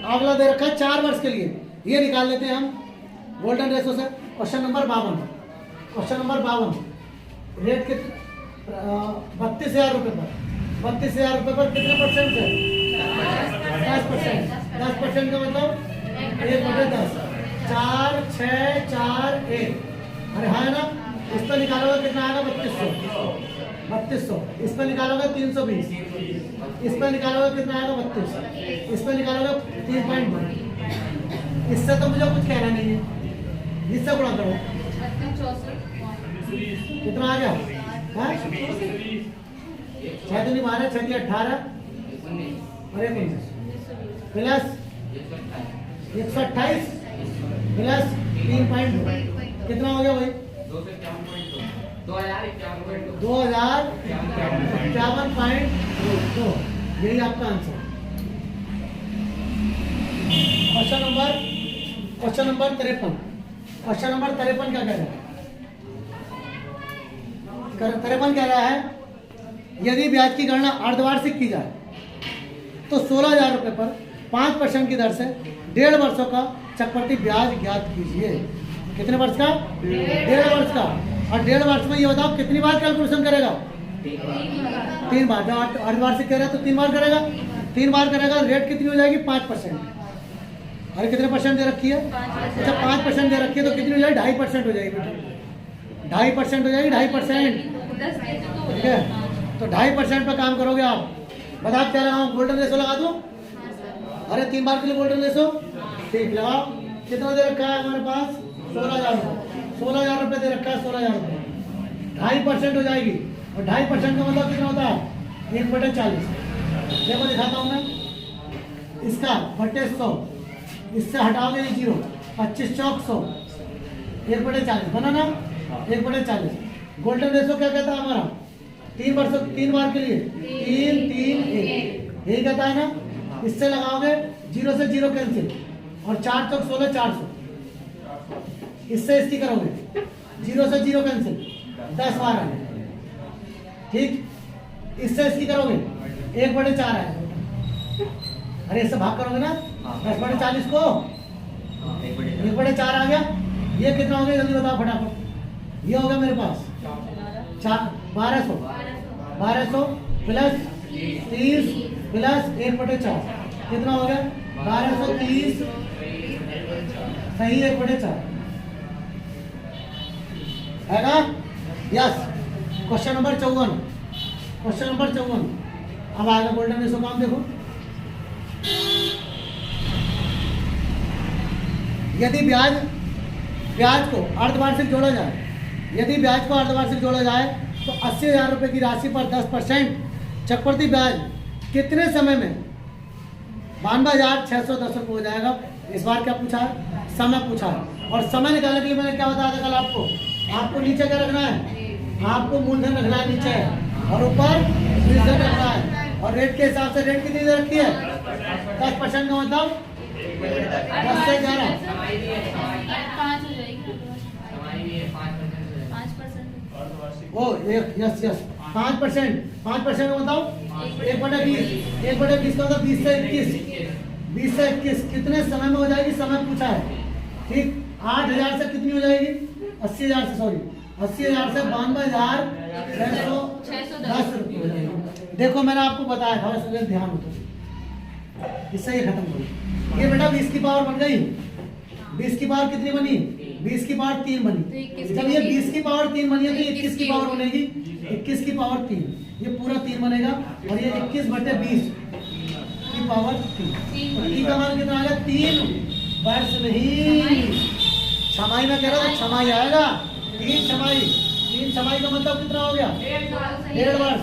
अगला दे रखा है 4 वर्ष के लिए, ये निकाल लेते हैं हम गोल्डन रेशो से। क्वेश्चन नंबर 52, रेट के 32,000 रुपये पर, 32,000 रुपये पर कितने परसेंट है, 10%, 10% का मतलब 1/10, 4, 6, 4, 1, अरे हाँ ना, इस पर निकालोगे कितना आएगा 3200, इस पर निकालोगे 320, इस पर निकालोगे कितना आएगा 32, इस पर निकालोगे 3.1, इससे तो मुझे कुछ कहना नहीं है, इससे गुणा करो कितना आ गया, 6 दूनी 12, 6 × 18 और 19 प्लस 128 प्लस 3.2, कितना हो गया भाई 2051.2, यही आपका आंसर। क्वेश्चन नंबर 53 क्या कह रहा है, 53 कह रहा है यदि ब्याज की गणना अर्धवार्षिक की जाए तो 16,000 रुपये पर 5% की दर से 1.5 वर्षों का चक्रवृद्धि ब्याज ज्ञात कीजिए। कितने वर्ष का, 1.5 वर्ष का, और 1.5 वर्ष में ये बताओ कितनी बार कैलकुलेशन करेगा, 3 बार, जब अर्धवार्षिक कह रहा है तो 3 बार करेगा, 3 बार करेगा, रेट कितनी हो जाएगी 5%, अरे कितने परसेंट दे रखी है, अच्छा 5% दे रखी है तो कितनी हो जाएगी 2.5% हो जाएगी बेटा, 2.5% हो जाएगी, 2.5%, ठीक है, तो 2.5% पर काम करोगे आप। बता क्या लगाऊं, गोल्डन रेशो लगा दूं, अरे 3 बार के लिए गोल्डन रेशो, ठीक लगाओ, कितना दे रखा है हमारे पास 16,000 रुपये, 16,000 रुपये दे रखा है, 16,000 रुपये, 2.5% हो जाएगी, और 2.5% का मतलब कितना होता है 1/40, देखो दिखाता हूँ मैं, इसका बटे 100, इससे हटाओगे 0, 25 चौक 100, 1/40 बना ना, 1/40। गोल्डन रेशो क्या कहता है हमारा? 3 बार के लिए 3 3 1, यही कहता है ना। इससे लगाओगे 0 से 0 कैंसिल, और 4 चौक 16 400। इससे इसकी करोगे 0 से 0 कैंसिल, 10 बार आए, ठीक। इससे इसकी करोगे 1/4 आए। अरे इससे भाग करोगे ना 10/40 को, 1/4 आ गया। ये कितना हो गया जल्दी बताओ फटाफट। ये हो गया मेरे पास 1200 प्लस 30 प्लस 1/4 कितना हो गया? 1230 सही 1/4 है ना? यस। Question number 54। अब आएगा गोल्डन रेशो काम। देखो यदि ब्याज को अर्धवार्षिक जोड़ा जाए, यदि ब्याज को अर्धवार्षिक जोड़ा जाए तो 80,000 रुपये की राशि पर 10% चक्रवृद्धि ब्याज कितने समय में 92,610 रुपये हो जाएगा। इस बार क्या पूछा है? समय पूछा है। और समय निकालने के लिए मैंने क्या बताया था कल आपको नीचे क्या रखना है? आपको मूलधन रखना है नीचे, और ऊपर मूलधन रखना है। और रेट के हिसाब से रेट कितनी दे रखी है? 10% का मतलब 10 से 11 ओ यस 5%। 5% का बताओ 1/20। 1/20 का मतलब 20 से 21। कितने समय में हो जाएगी? समय पूछा है, ठीक। 8,000 से कितनी हो जाएगी? 80,000 से, सॉरी 80,000 से 92,610 रुपये हो जाएगी। देखो मैंने आपको बताया था, थोड़ा ध्यान हो तो इससे ये खत्म हो। ये बेटा 20 की पावर बन गई। 20 की पावर कितनी बनी? 20 की पावर 3 बनी। जब ये 20 की पावर 3 बनी है तो 21 की पावर बनेगी 21 की पावर 3। ये पूरा 3 बनेगा, और ये 21/20 की पावर 3। टी का मान कितना आएगा? 3 वर्ष नहीं, छमाही में कह रहा था, छमाही आएगा 3 छमाही। 3 छमाही का मतलब कितना हो गया? 1.5 वर्ष।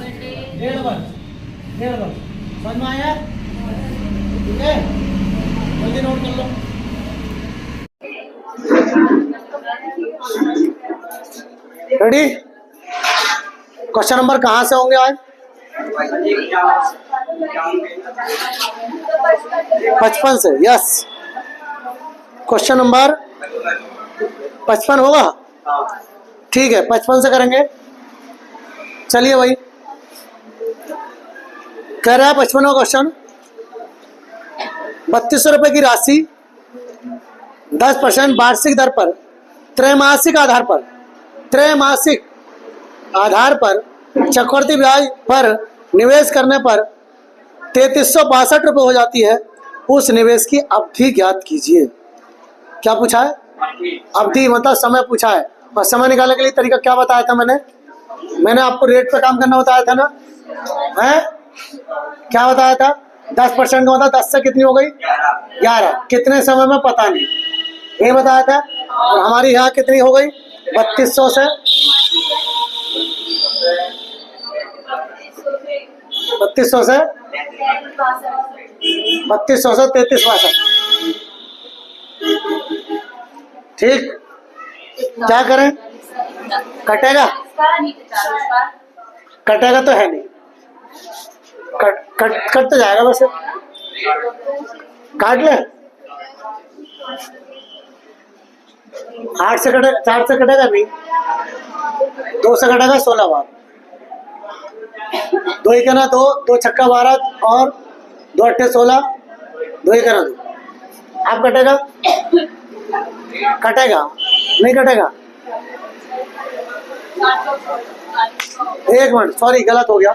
समझ में आया? ठीक है, जल्दी नोट कर लो। रेडी? क्वेश्चन नंबर कहाँ से होंगे आज? 55 से। यस, क्वेश्चन नंबर 55 होगा, ठीक है। 55 से करेंगे। चलिए भाई, कह रहा है 55वां क्वेश्चन। 3200 रुपये की राशि 10% वार्षिक दर पर त्रैमासिक आधार पर चक्रवृद्धि ब्याज पर निवेश करने पर 3362 रुपये हो जाती है। उस निवेश की अवधि ज्ञात कीजिए। क्या पूछा है? अवधि मतलब समय पूछा है। और समय निकालने के लिए तरीका क्या बताया था मैंने आपको रेट पे काम करना बताया था ना, है? क्या बताया था? 10% का मतलब 10 से कितनी हो गई? 11। कितने समय में पता नहीं, ये बताया था। और हमारी यहाँ कितनी हो गई? 3200 से 3362। ठीक, क्या करें? कटेगा तो है नहीं, कट तो जाएगा वैसे। काट ले। 8 से कटेगा, 4 से कटेगा नहीं, 2 से कटेगा 16 बार। 2 ही करना 2 छक्का 12 और 2 अट्ठे 16, 2 ही करना 2। आप कटेगा नहीं कटेगा? एक मिनट, सॉरी गलत हो गया,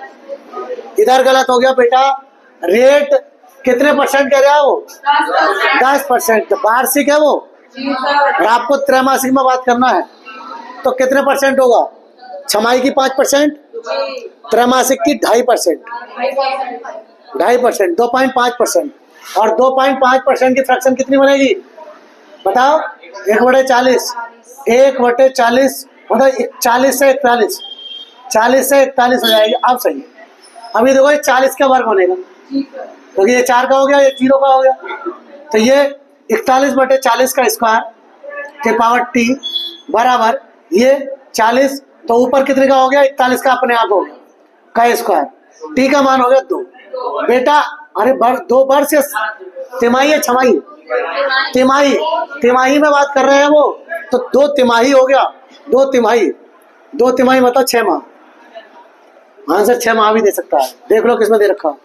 इधर गलत हो गया बेटा। रेट कितने परसेंट कह रहा है वो? 10%। वार्षिक है वो, और आपको त्रैमासिक में बात करना है तो कितने परसेंट होगा? छमाही की 5%, त्रैमासिक की 2.5%, 2.5%। और 2.5% की फ्रैक्शन कितनी बनेगी बताओ? 1/40। 1/40 मतलब 40 से 41, 40 से 41 हो जाएगी। अब सही, अभी देखो ये 40 का वर्ग बनेगा, क्योंकि ये 4 का हो गया, ये 0 का हो गया। तो ये 41/40 का स्क्वायर के पावर t बराबर ये 40, तो ऊपर कितने का हो गया? 41 का अपने आप हो गया का स्क्वायर। टी का मान हो गया 2। बेटा अरे दो वर्ष या तिमाही है छमाही? तिमाही, तिमाही में बात कर रहे हैं वो, तो 2 तिमाही हो गया। 2 तिमाही, 2 तिमाही मतलब 6 माह। आंसर 6 माह भी दे सकता है। देख लो किसमें दे रखा,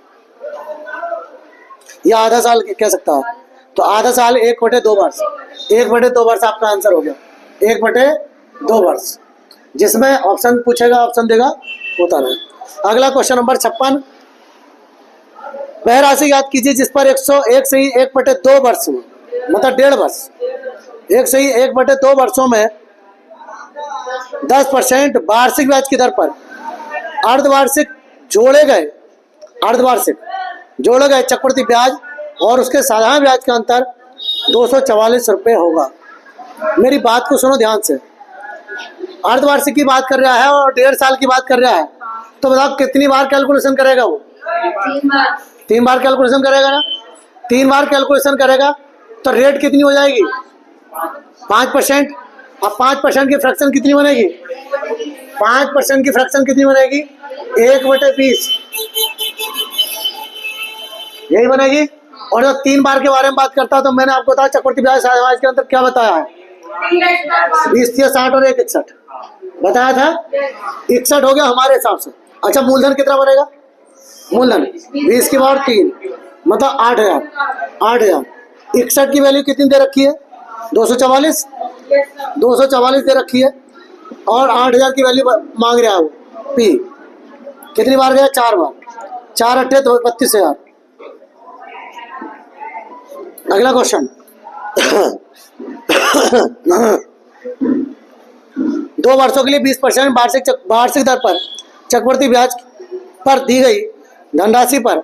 या आधा साल कह सकता है। तो आधा साल 1/2 वर्ष, 1/2 वर्ष आपका आंसर हो गया। 1/2 वर्ष, जिसमें ऑप्शन पूछेगा ऑप्शन देगा होता रहे। अगला क्वेश्चन नंबर 56। वह राशि याद कीजिए जिस पर 101 से ही 1/2 वर्ष में, मतलब 1.5 वर्ष, 1 से ही 1/2 वर्षों में 10% वार्षिक ब्याज की दर पर अर्धवार्षिक जोड़े गए, अर्धवार्षिक जोड़े गए चक्रवृद्धि ब्याज और उसके साधारण ब्याज का अंतर 244 रुपये होगा। मेरी बात को सुनो ध्यान से। अर्धवार्षिक की बात कर रहा है और 1.5 साल की बात कर रहा है, तो बताओ कितनी बार कैलकुलेशन करेगा वो? 3 बार कैलकुलेशन करेगा ना। 3 बार कैलकुलेशन करेगा तो रेट कितनी हो जाएगी? 5%। अब 5% की फ्रैक्शन कितनी बनेगी? 5% की फ्रैक्शन कितनी बनेगी? 1/20, यही बनेगी। और जब 3 बार के बारे में बात करता तो मैंने आपको बताया चक्रवृद्धि ब्याज के अंदर क्या बताया है? 20, 30, 60 और 1 61 बताया था। 61 हो गया हमारे हिसाब से। अच्छा मूलधन कितना बनेगा? मूलधन 20 की पावर 3 मतलब 8,000। 8,000। 61 की वैल्यू कितनी दे रखी है? 244। 244 दे रखी है और 8,000 की वैल्यू मांग रहा है वो पी। कितनी बार गया? 4 बार। 4 अट्ठे तो 32,000। अगला क्वेश्चन 2 वर्षों के लिए 20% वार्षिक दर पर चक्रवृद्धि ब्याज पर दी गई धनराशि पर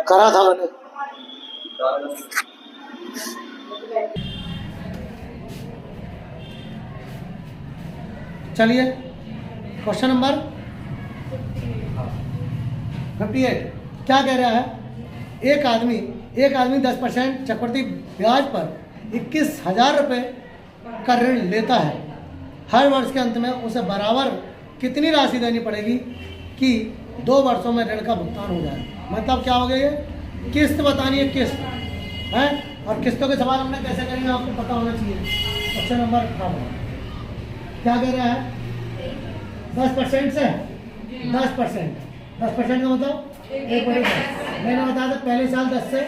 करा था मैंने। चलिए क्वेश्चन नंबर 58 क्या कह रहा है? एक आदमी 10% चक्रवृद्धि ब्याज पर 21,000 रुपये का ऋण लेता है। हर वर्ष के अंत में उसे बराबर कितनी राशि देनी पड़ेगी कि 2 वर्षों में ऋण का भुगतान हो जाए? मतलब क्या हो गया ये? किस्त बतानी है, किस्त है। और किस्तों के सवाल हमने कैसे करेंगे आपको पता होना चाहिए। क्वेश्चन नंबर 58 क्या कह रहा है? 10% से 10% का मतलब 1/10। मैंने बताया था पहले साल 10 से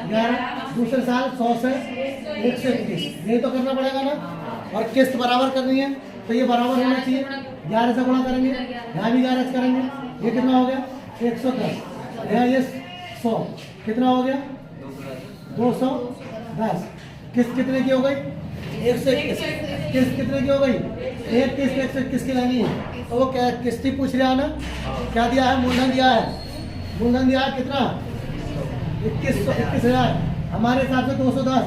11, दूसरे साल 100 से 121, यही तो करना पड़ेगा ना। और किस्त बराबर करनी है तो ये बराबर होना चाहिए। 11 से गुणा करेंगे, यहाँ भी 11 से करेंगे, ये कितना हो गया? 110, यहाँ ये 100, कितना हो गया? 210। किस्त कितने की हो गई? 121। किस्त कितने की हो गई? एक किस्त 121 की लेनी है। तो वो क्या किस्त ही पूछ रहा है ना? क्या दिया है? मूलधन दिया है। मूलधन दिया है कितना? 21,000। हमारे हिसाब से 210,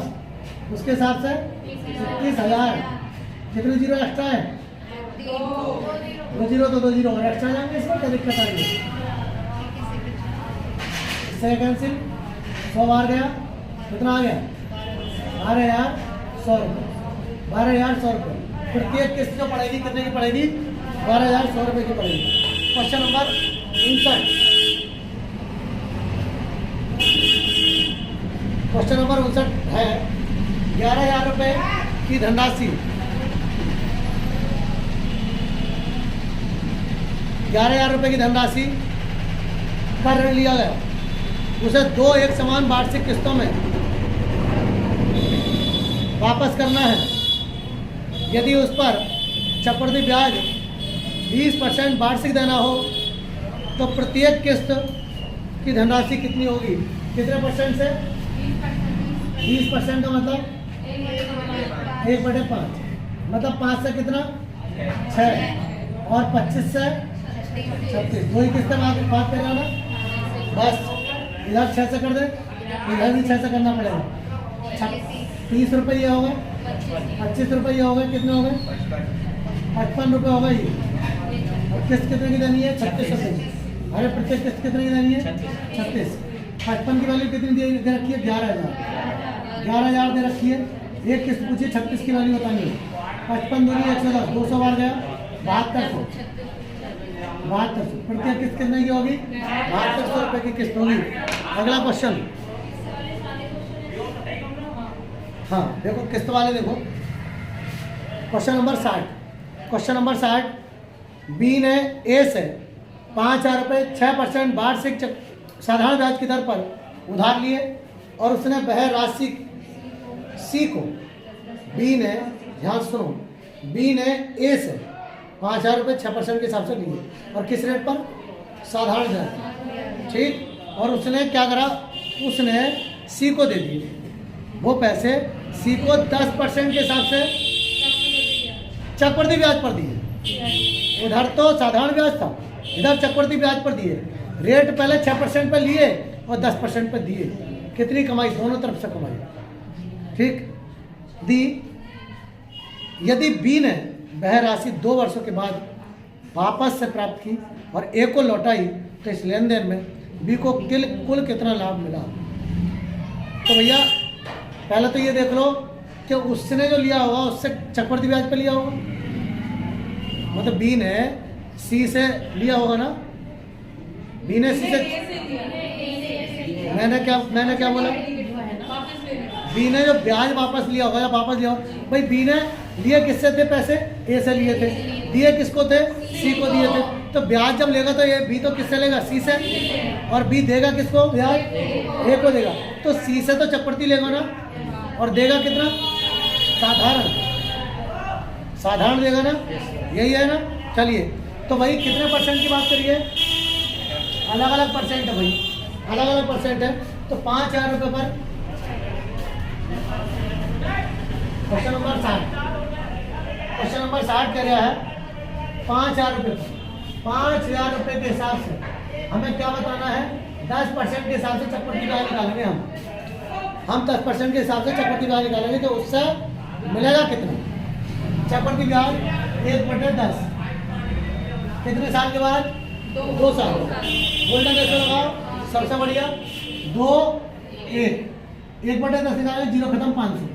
उसके हिसाब से 21,000। कितने जीरो एक्स्ट्रा है? 2 जीरो तो 2 जीरो और एक्स्ट्रा जाएंगे, इसमें क्या दिक्कत आएगी? इससे कैंसिल, 100 बाहर गया, कितना आ गया? 12,100 रुपये। 12,100 रुपये। प्रत्येक किस्त जो पड़ेगी कितने की पड़ेगी? 12,100 रुपये की पड़ेगी। Question number 59। क्वेश्चन नंबर 59 है 11,000 रुपये की धनराशि 11,000 रुपये की धनराशि का ऋण लिया गया। उसे 2 एक समान वार्षिक किस्तों में वापस करना है। यदि उस पर चक्रवृद्धि ब्याज 20% वार्षिक देना हो तो प्रत्येक किस्त की धनराशि कितनी होगी? कितने परसेंट से? 20% का मतलब 1/5, मतलब 5 से कितना? 6 और 25 से 36। 2 ही किस्तें बात कर रहा ना, बस इधर 6 से कर दे, इधर भी 6 से करना पड़ेगा। 30 रुपये ये हो गए, 25 रुपये ये हो गए, कितने हो गए? 55 रुपये हो गए। और किस्त कितने की देनी है? 36 रुपये। अरे प्रत्येक किस्त कितने की देनी है? 36। 55 की वैल्यू कितनी दे रखी है? 11,000। 11,000 दे रखी है। एक किस्त पूछिए 36 की वैल्यू बतानी है। 55 दूनी 110, 200 बार गया, 7200। प्रत्येक किस्त कितने की होगी? 7200 रुपये की किस्त होगी। अगला क्वेश्चन, हाँ देखो किस्त वाले देखो, question number 60। Question number 60, B ने ए से 5,000 रुपये 6% वार्षिक साधारण ब्याज की दर पर उधार लिए और उसने वह राशि सी को, बी ने, ध्यान सुनो, बी ने ए से 5,000 रुपये 6% के हिसाब से लिए और किस रेट पर? साधारण ब्याज, ठीक। और उसने क्या करा? उसने सी को दे दिए वो पैसे, सी को 10% के हिसाब से चक्रवृद्धि ब्याज पर दिए। उधर तो साधारण ब्याज था, इधर चक्रवृद्धि ब्याज पर दिए। रेट पहले 6% पर लिए और 10% पर दिए। कितनी कमाई? दोनों तरफ से कमाई, ठीक। दी, यदि बी ने वह राशि 2 वर्षों के बाद वापस से प्राप्त की और ए को लौटाई तो इस लेन देन में बी को कुल कितना लाभ मिला? तो भैया पहले तो ये देख लो कि उसने जो लिया होगा उससे चक्रवृद्धि ब्याज पे लिया होगा, मतलब बी ने सी से लिया होगा ना। बी ने सी से, मैंने क्या बोला? बी ने जो ब्याज वापस लिया होगा या वापस लिया होगा, भाई बी ने लिए किससे थे पैसे? ए से लिए थे। दिए किसको थे? सी को दिए थे। तो ब्याज जब लेगा तो ये बी तो किससे लेगा? सी से। और बी देगा किसको ब्याज? ए को देगा। तो सी से तो चक्रवृद्धि लेगा ना, और देगा कितना? साधारण देगा ना, यही है ना। चलिए तो भाई कितने परसेंट की बात करिए? अलग अलग परसेंट है भाई, अलग अलग परसेंट है। तो 5,000 रुपये पर क्वेश्चन नंबर 60 कह रहा है 5,000 रुपये पर। 5,000 रुपये के हिसाब से हमें क्या बताना है? 10% के हिसाब से चक्रवृद्धि ब्याज निकालेंगे हम 10% के हिसाब से चक्रवृद्धि ब्याज निकालेंगे तो उससे मिलेगा कितना? चक्रवृद्धि ब्याज 1/10 कितने साल के बाद? 2 साल। गोल्डन रेशो लगाओ, सबसे बढ़िया 2 1 1/10 निकालेंगे, 0 खत्म 500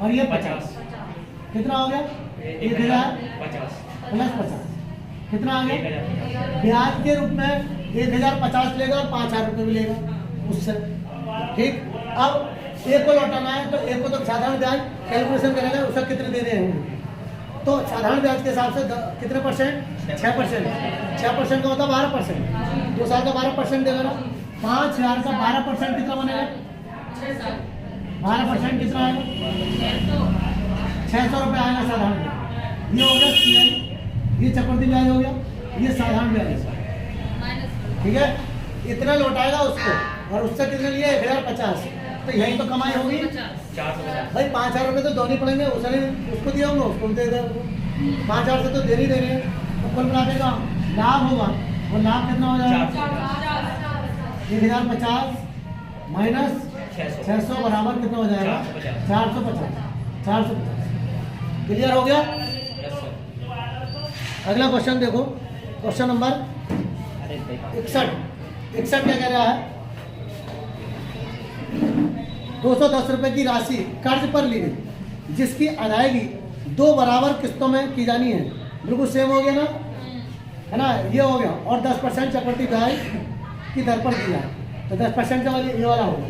और ये 50 कितना हो गया? 1050 प्लस 50 कितना आ गया? ब्याज के रूप में 1050 लेगा और 5000 रुपये मिलेगा उससे। ठीक, अब एक को लौटाना है तो एक को तो साधारण ब्याज कैलकुलेशन करेगा उसका कितने दे रहे हैं तो साधारण ब्याज के हिसाब से कितने परसेंट? 6%। 6% का होता है 12%। 2 साल का 12% देगा ना। 5000 का 12% कितना बनेगा? 12% कितना आएगा? 600 रुपये आएगा साधारण ब्याज। ये हो गया CI, ये चक्रवृद्धि ब्याज हो गया, ये साधारण ब्याज है। ठीक है, इतना लौटाएगा उसको और उससे कितने लिए? 1050। तो यही तो कमाई होगी भाई। 5000 रुपये तो दोनों पड़ेंगे, उसने उसको दिया होगा, उसको दे दे। 5000 से तो दे ही दे रहे हैं तो कुल मिला के लाभ होगा। और लाभ कितना हो जाएगा? 1050 माइनस 600 बराबर कितना हो जाएगा? 450। क्लियर हो गया? अगला क्वेश्चन देखो, क्वेश्चन नंबर 61 क्या कह रहा है? 210 रुपए की राशि कर्ज पर ली गई जिसकी अदायगी 2 बराबर किस्तों में की जानी है। बिल्कुल सेम हो गया ना, है ना? ये हो गया और 10% चक्रवृद्धि ब्याज की दर पर दिया है तो 10% का ये वाला होगा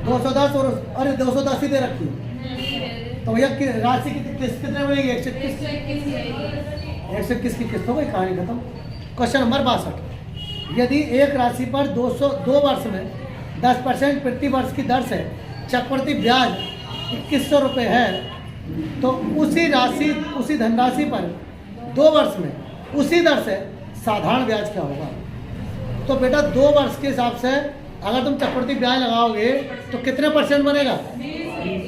210 और अरे 210 ही दे रखी है तो भैया राशि कितने बनेगी? 121 की किस्त हो गई, कहानी खत्म। क्वेश्चन नंबर 62, यदि एक राशि पर 2 वर्ष में 10% प्रति वर्ष की दर से चक्रवृद्धि ब्याज 2100 रुपये है तो उसी धनराशि पर 2 वर्ष में उसी दर से साधारण ब्याज क्या होगा? तो बेटा 2 वर्ष के हिसाब से अगर तुम चक्रवृद्धि ब्याज लगाओगे तो कितने परसेंट बनेगा?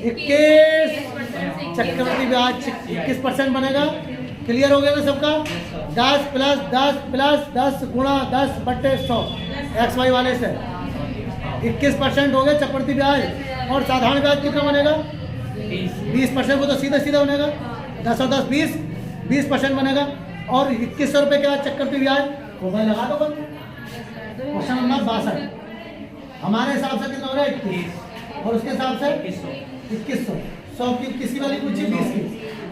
21 चक्रवृद्धि ब्याज 21% बनेगा। क्लियर हो गया ना सबका? 10 प्लस 10 गुणा 10/100 XY वाले से 21% हो गया चक्रवृद्धि ब्याज। और साधारण ब्याज कितना बनेगा? 20% को तो सीधा बनेगा 10 और 10 20% बनेगा। और 2100 रुपये के बाद चक्रवृद्धि ब्याज वो भाई लगा दो बंद। क्वेश्चन नंबर 62 हमारे हिसाब से कितना हो रहा है? 21 और उसके हिसाब से 2100। 100 की किसी वाली पूछी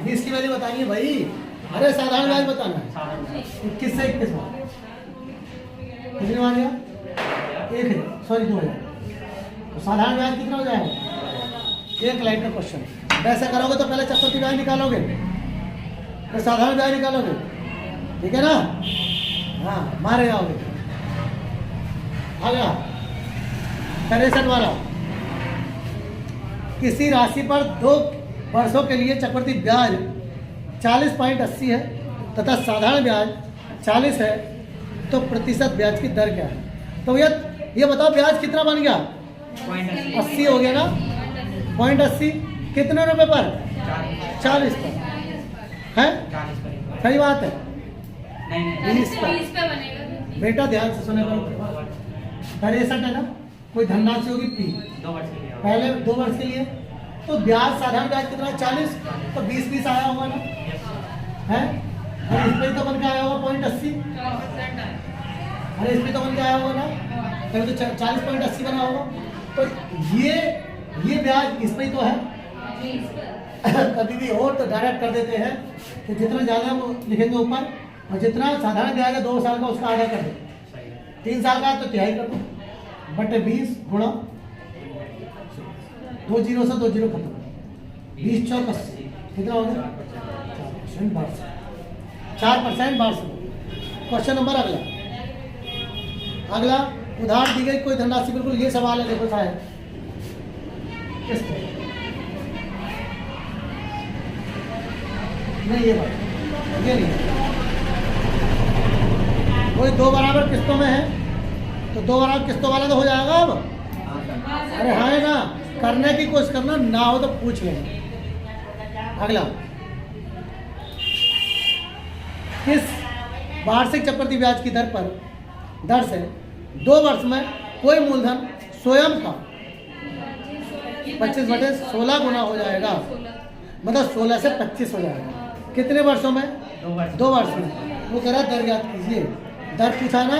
20 की वैल्यू बतानी है भाई। अरे साधारण ब्याज बताना है। 21 से 21 कितने मान लिया? 1000 सॉरी 2000। तो साधारण ब्याज कितना हो जाएगा? 1 लाइन का क्वेश्चन। वैसे करोगे तो पहले चक्रवृद्धि ब्याज निकालोगे फिर साधारण ब्याज निकालोगे, ठीक है ना? हाँ, मारे जाओगे। अगला 63 वाला, किसी राशि पर 2 वर्षों के लिए चक्रवृद्धि ब्याज 40.80 है तथा साधारण ब्याज 40 है तो प्रतिशत ब्याज की दर क्या है? तो भैया ये बताओ ब्याज कितना बन गया? 80 हो गया ना। 0.80 कितने रुपए पर? 40 पर है। सही बात है। 20 पर बेटा ध्यान से सुने। 63 है ना, कोई धनराशि होगी P पहले 2 वर्ष के लिए तो ब्याज साधारण ब्याज कितना? 40 तो 20 आया होगा ना, है? और इसमें तो बन के आया होगा 0.80। अरे इसमें तो बन के आया होगा ना, तभी तो 40.80 बना होगा। तो ये ब्याज इसमें तो है। कभी भी और तो डायरेक्ट कर देते हैं कि जितना ज़्यादा वो लिखेंगे ऊपर और जितना साधारण ब्याज है 2 साल का उसका आधा कर दो। 3 साल का तो तिहाई कर दो बटे 20 गुणा 2 जीरो से 2 जीरो खत्म। 20 चौक 80 कितना हो गया? 4% 1200। क्वेश्चन नंबर अगला उधार दी गई कोई धनराशि। बिल्कुल ये सवाल है, देखो साहब नहीं ये बात ये नहीं कोई 2 बराबर किस्तों में है तो 2 बराबर किस्तों वाला तो हो जाएगा। अब अरे हाँ है ना, करने की कोशिश करना, ना हो तो पूछ लेंगे। अगला, किस वार्षिक चक्रवृद्धि ब्याज की दर से 2 वर्ष में कोई मूलधन स्वयं का 25/16 गुना हो जाएगा, मतलब 16 से 25 हो जाएगा। कितने वर्षों में? 2 वर्ष में। वो कह रहा है दर याद कीजिए। दर पूछा ना,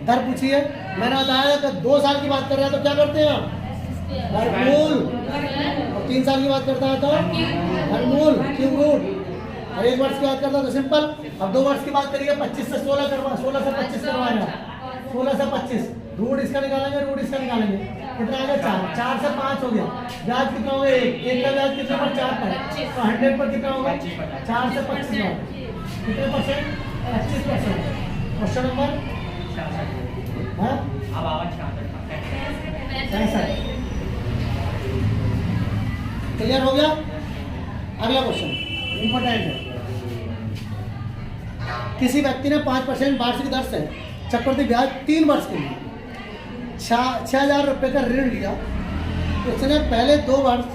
दर पूछिए। मैंने बताया कि 2 साल की बात कर रहा है तो क्या करते हैं आप? वर्गमूल। और 3 साल की बात करता है तो वर्गमूल, क्यूब रूट। और 1 वर्ष की बात करता है तो सिंपल। अब 2 वर्ष की बात करिए, 25 से 16 करवा, 16 से 25 करवाएगा, 16 से 25। रूट इसका निकालेंगे, रूट इसका निकालेंगे, कितना आ गया? 4। 4 से 5 हो गया। ब्याज कितना हो गया? 1 का ब्याज कितना पर? 4 पर। तो 100 पर कितना होगा? 4 से 25 होगा। कितने परसेंट? 25%। Question number 65। क्लियर हो गया? अगला क्वेश्चन इंपॉर्टेंट है। किसी व्यक्ति ने 5% वार्षिक दर से चक्रवृद्धि ब्याज 3 वर्ष के लिए 6,000 रुपये का ऋण लिया। उसने पहले 2 वर्ष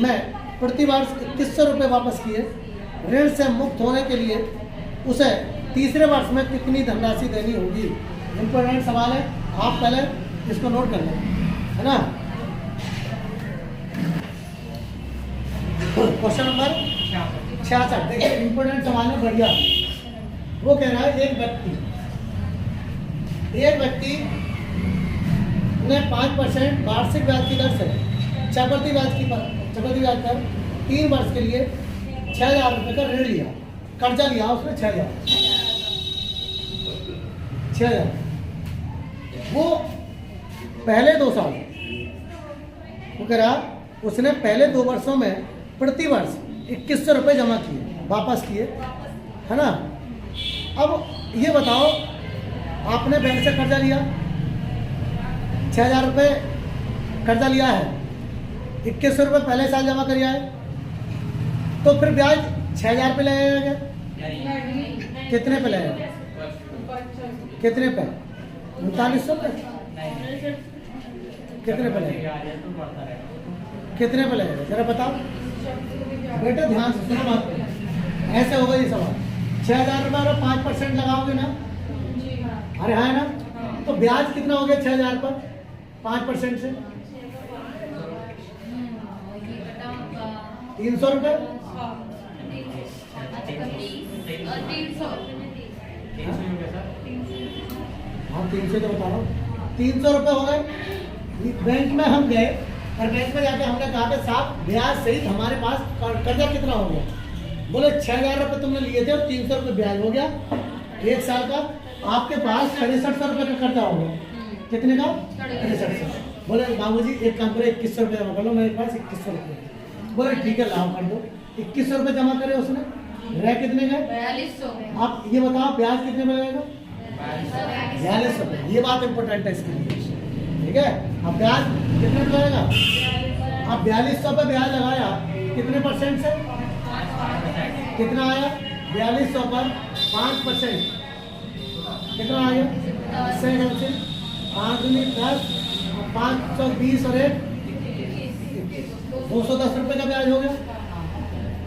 में प्रति वर्ष 2100 रुपये वापस किए। ऋण से मुक्त होने के लिए उसे तीसरे वर्ष में कितनी धनराशि देनी होगी? इंपॉर्टेंट सवाल है, आप पहले इसको नोट कर लें, है ना। Question number 66। देखिए इंपॉर्टेंट सवाल है, बढ़िया। वो कह रहा है एक व्यक्ति ने 5% वार्षिक ब्याज की दर से चक्रवृद्धि ब्याज पर 3 वर्ष के लिए 6,000 रुपये का ऋण लिया, कर्जा लिया उसने 6,000। वो पहले 2 साल, वो कह रहा उसने पहले 2 वर्षों में प्रति वर्ष 2100 रुपये जमा किए, वापस किए, है ना। अब ये बताओ, आपने बैंक से कर्जा लिया, 6,000 रुपये कर्जा लिया है, 2100 रुपये पहले साल जमा करिया है, तो फिर ब्याज 6,000 रुपये लगेगा क्या? कितने पे लगेगा? कितने पे? 3900 पे? कितने पे लगेगा? कितने पे लगेगा जरा बताओ बेटा, ध्यान से सुनो बात। ऐसे होगा ये सवाल। 6,000 रुपये में 5% लगाओगे ना? अरे हाँ ना, तो ब्याज कितना हो गया 6,000 पर 5% से? 300 रुपये। हाँ 300 तो बता रहा हूँ, 300 रुपये हो गए। बैंक में हम गए और बैंक में जाके हमने कहा कि साहब ब्याज सहित हमारे पास कर्जा कितना हो गया? बोले 6,000 रुपये तुमने लिए थे और 300 रुपये ब्याज हो गया 1 साल का, आपके पास 6300 रुपये का कर्जा हो गया। कितने का? 6300। बोले बाबूजी एक काम करो, 2100 रुपये जमा कर लो, मेरे पास 2100 रुपये। बोले ठीक है लाओ कर दो। 2100 रुपये जमा करे उसने, रह कितने गए? 4200। आप ये बताओ ब्याज कितने में लगेगा? 4200 रुपये। ये बात इंपॉर्टेंट है इसके लिए, ठीक है। अब ब्याज कितने में लगेगा? अब 4200 पे ब्याज लगाया कितने परसेंट से? कितना आया? 4200 पर 5% कितना आया? 5 दूनी 10, 520 और 1 210 रुपये का ब्याज हो गया।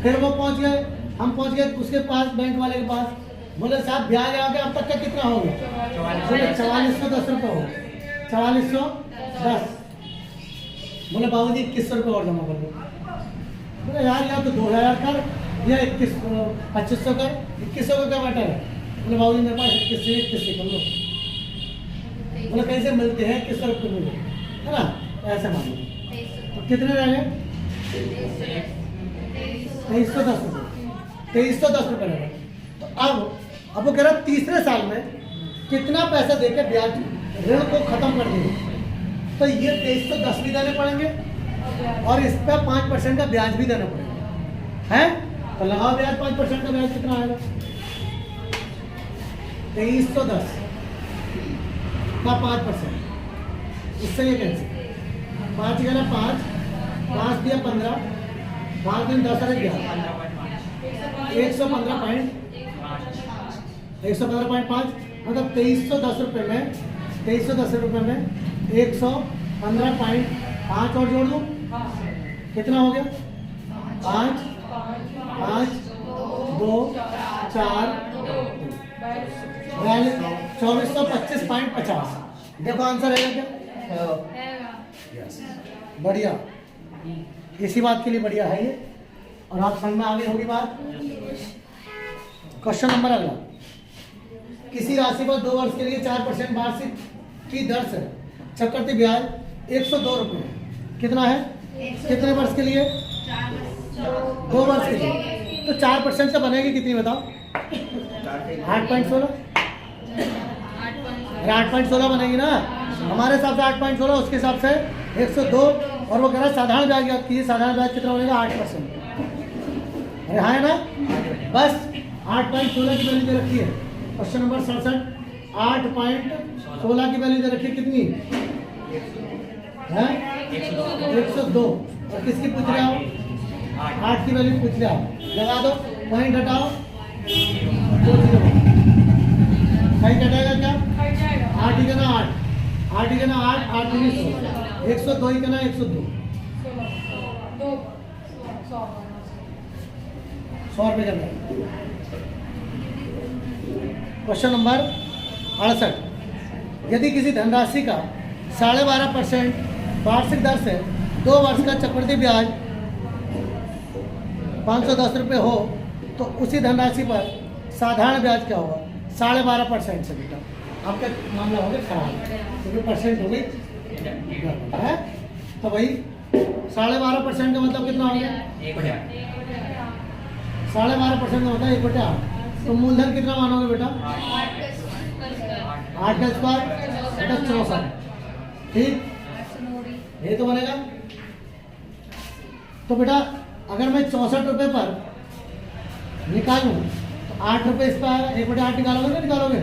फिर वो पहुंच गए, हम पहुंच गए उसके पास, बैंक वाले के पास। बोले साहब ब्याज आ गया, अब तक का कितना हो गया? 4410 रुपये हो गया। 4410। बोले बाबूजी 2100 रुपये और जमा कर दो। बोले यार या तो 2000 कर या 2500 कर, 2100 का क्या मैटर है? बोले बाबूजी मेरे पास 2100 कर लो। बोले कैसे मिलते हैं? 2100 रुपये मिले, है ना, ऐसे मान लो। तो कितने रह गए? 2310 रुपये। 2310 रुपये रह गए। तो अब वो कह रहा तीसरे साल में कितना पैसा देकर ब्याज ऋण को खत्म कर देंगे? तो ये 2310 भी देने पड़ेंगे और इस पर 5% का ब्याज भी देना पड़ेगा, है। तो लगाओ ब्याज, 5% का ब्याज कितना आएगा? 2310 का 5%। इससे ये कैसे? 5 गया 5, 5 दिया 15, 5 दिन 10 अरे 115.5, मतलब 2310 रुपये में 115.5 और जोड़ दो, कितना हो गया? 5, 2, 4, 2425.50। देखो आंसर है क्या? यस, बढ़िया, इसी बात के लिए बढ़िया है ये, और आप समझ में आ गई होगी बात। क्वेश्चन नंबर अगला, किसी राशि पर 2 वर्ष के लिए 4% वार्षिक की दर से चक्रवृद्धि ब्याज 102 रुपये, कितना है? कितने वर्ष के लिए? 2 वर्ष के लिए। तो 4% से बनेगी कितनी बताओ? 8.16, 8.16 बनेगी ना, हमारे हिसाब से 8.16, उसके हिसाब से 102, और वो कह रहा है साधारण ब्याज याद कीजिए, साधारण ब्याज कितना बनेगा? 8%। अरे हाँ है ना, बस 8.16 की वैल्यू दे रखी है। क्वेश्चन नंबर 67, 8.16 की वैल्यू दे रखी है कितनी है? 102। और किसकी पूछ रहे हो? 8 की वैल्यू पूछ रहे हो, लगा दो, पॉइंट हटाओ, सही कटेगा क्या? 8 ही कहना 8, 8 ही कहना 8, 8 दूनी 100, 102 ही कहना 102, 100 रुपये करना। क्वेश्चन नंबर 68, यदि किसी धनराशि का 12.5% वार्षिक दर से 2 वर्ष का चक्रवृद्धि ब्याज 510 रुपये हो, तो उसी धनराशि पर साधारण ब्याज क्या होगा? 12.5% से। बेटा आपका मामला हो गया खराब, क्योंकि परसेंट हो गई है, तो भाई 12.5% का मतलब कितना हो गया? 12.5% का मतलब 1/8। तो मूलधन कितना मानोगे बेटा? 8 का स्क्वायर बेटा 64, ठीक, ये तो बनेगा। तो बेटा अगर मैं 64 रुपये पर निकालूं तो 8 रुपये इस पर आएगा, 1/8 निकालोगे ना? निकालोगे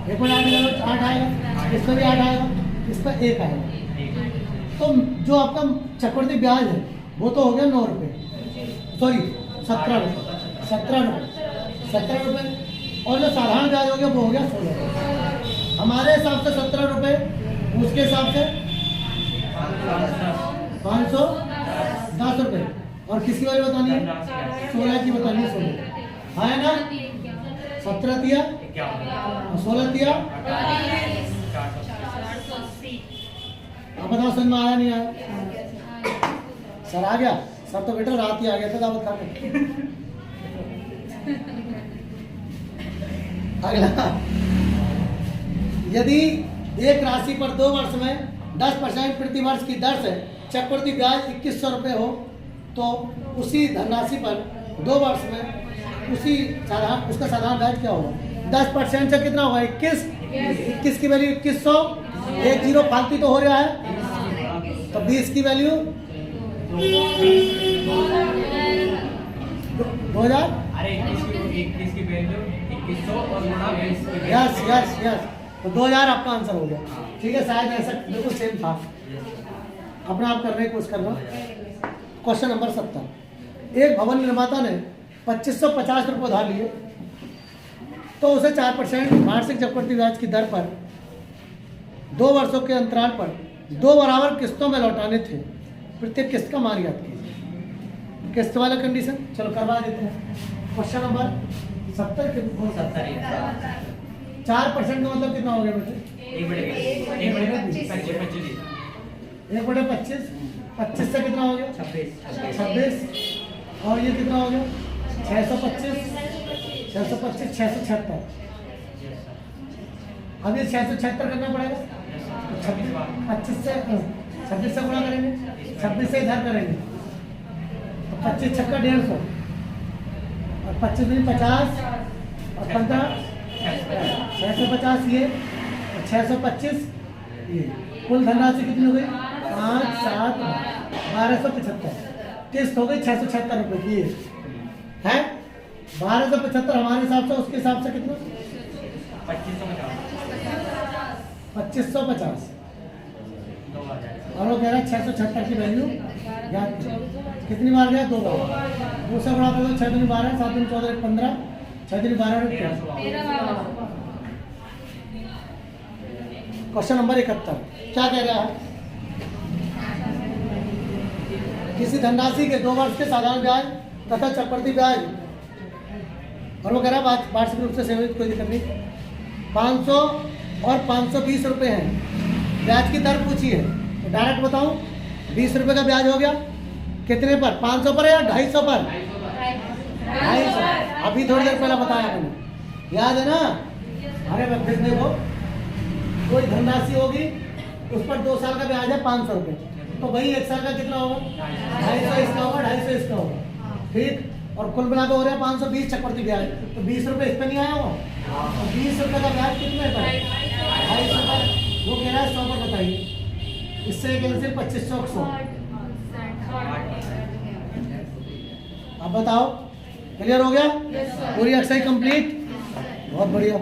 1/8 निकालो, 8 आएगा, इस पर भी 8 आएगा, इस पर 1 आएगा। तो जो आपका चक्रवृद्धि ब्याज है वो तो हो गया 9 रुपये, सॉरी 17 रुपये, 17 रुपये, और जो साधारण ब्याज हो गया वो हो गया 16 रुपये। हमारे हिसाब से 17 रुपये, उसके हिसाब से 510 रुपये, और किसकी वाली बतानी है? 16 की बतानी है, 16 है ना? 17 दिया, 16 दिया, अब बताओ समझ में आया नहीं आया? सर आ गया, सर तो बेटा रात ही आ गया था दावत खाने। अगला, यदि एक राशि पर 2 वर्ष में 10% प्रति वर्ष की दर से चक्रवृद्धि ब्याज 2100 रुपये हो, तो उसी धनराशि पर 2 वर्ष में उसका साधारण ब्याज क्या होगा? 10% से कितना होगा? 21 की वैल्यू 2100, 1 जीरो फालतू तो हो रहा है, तो 20 की वैल्यू 2000, अरे 21 की वैल्यू 2100 और गुणा 20। यस यस यस, तो 2000 आपका आंसर हो गया, ठीक है। शायद ऐसा बिल्कुल सेम था, अपना आप करने की कोशिश करना। क्वेश्चन नंबर 70, एक भवन निर्माता ने 2550 रुपये उधार लिए, तो उसे 4% वार्षिक चक्रवृद्धि ब्याज की दर पर 2 वर्षों के अंतराल पर 2 बराबर किस्तों में लौटाने थे। प्रत्येक किस्त का मान याद कीजिए। किस्त वाला कंडीशन चलो करवा देते हैं। क्वेश्चन नंबर 70 के 4% का मतलब कितना हो गया बेटे? 1/25, 25 से कितना हो गया? 26, और ये कितना हो गया? 625, 676। अब ये 676 करना पड़ेगा, 25 से 26 से गुणा करेंगे, 26 से इधर करेंगे, तो 25 छक्का 150, और 25 में 50, और 15 650, ये और 625 ये, कुल धनराशि कितनी हो गई? 5, 7, 1275। किस्त हो गई 676 रुपये की है। 1275 हमारे हिसाब से, उसके हिसाब से कितना? 2550, और वो कह रहा है 676 की वैल्यू याद कितनी बार गया? 2 बार। दूसरा बड़ा कर दो, 6 दूनी 12, 7 दूनी 14, 15, 6 दूनी 12। क्वेश्चन नंबर 71 क्या कह रहा है? किसी धनराशि के 2 वर्ष के साधारण ब्याज तथा चक्रवृद्धि ब्याज, और वो कह रहा है वार्षिक रूप से सेवित, कोई दिक्कत नहीं, 500 और 520 रुपये हैं, ब्याज की दर पूछी है तो डायरेक्ट बताऊं 20 रुपए का ब्याज हो गया, कितने पर, 500 पर या 250 पर, 250। अभी थोड़ी देर पहले बताया मैंने, याद है ना। अरे मैं फिर देखो, कोई धनराशि होगी उस पर 2 साल का ब्याज है 500 रुपये, तो वही 1 साल का कितना होगा, 250 इसका होगा, 250 इसका होगा, ठीक। और कुल मिला हो रहा है 520 चक्रवृद्धि ब्याज, तो 20 रुपये इस पर नहीं आया होगा, तो 20 रुपये का ब्याज कितने पर, 250 रुपये। वो कह रहा है 100 पर, बताइए इससे कैंसिल 2500 100। अब बताओ, क्लियर हो गया, पूरी एक्सरसाइज कंप्लीट, बहुत बढ़िया।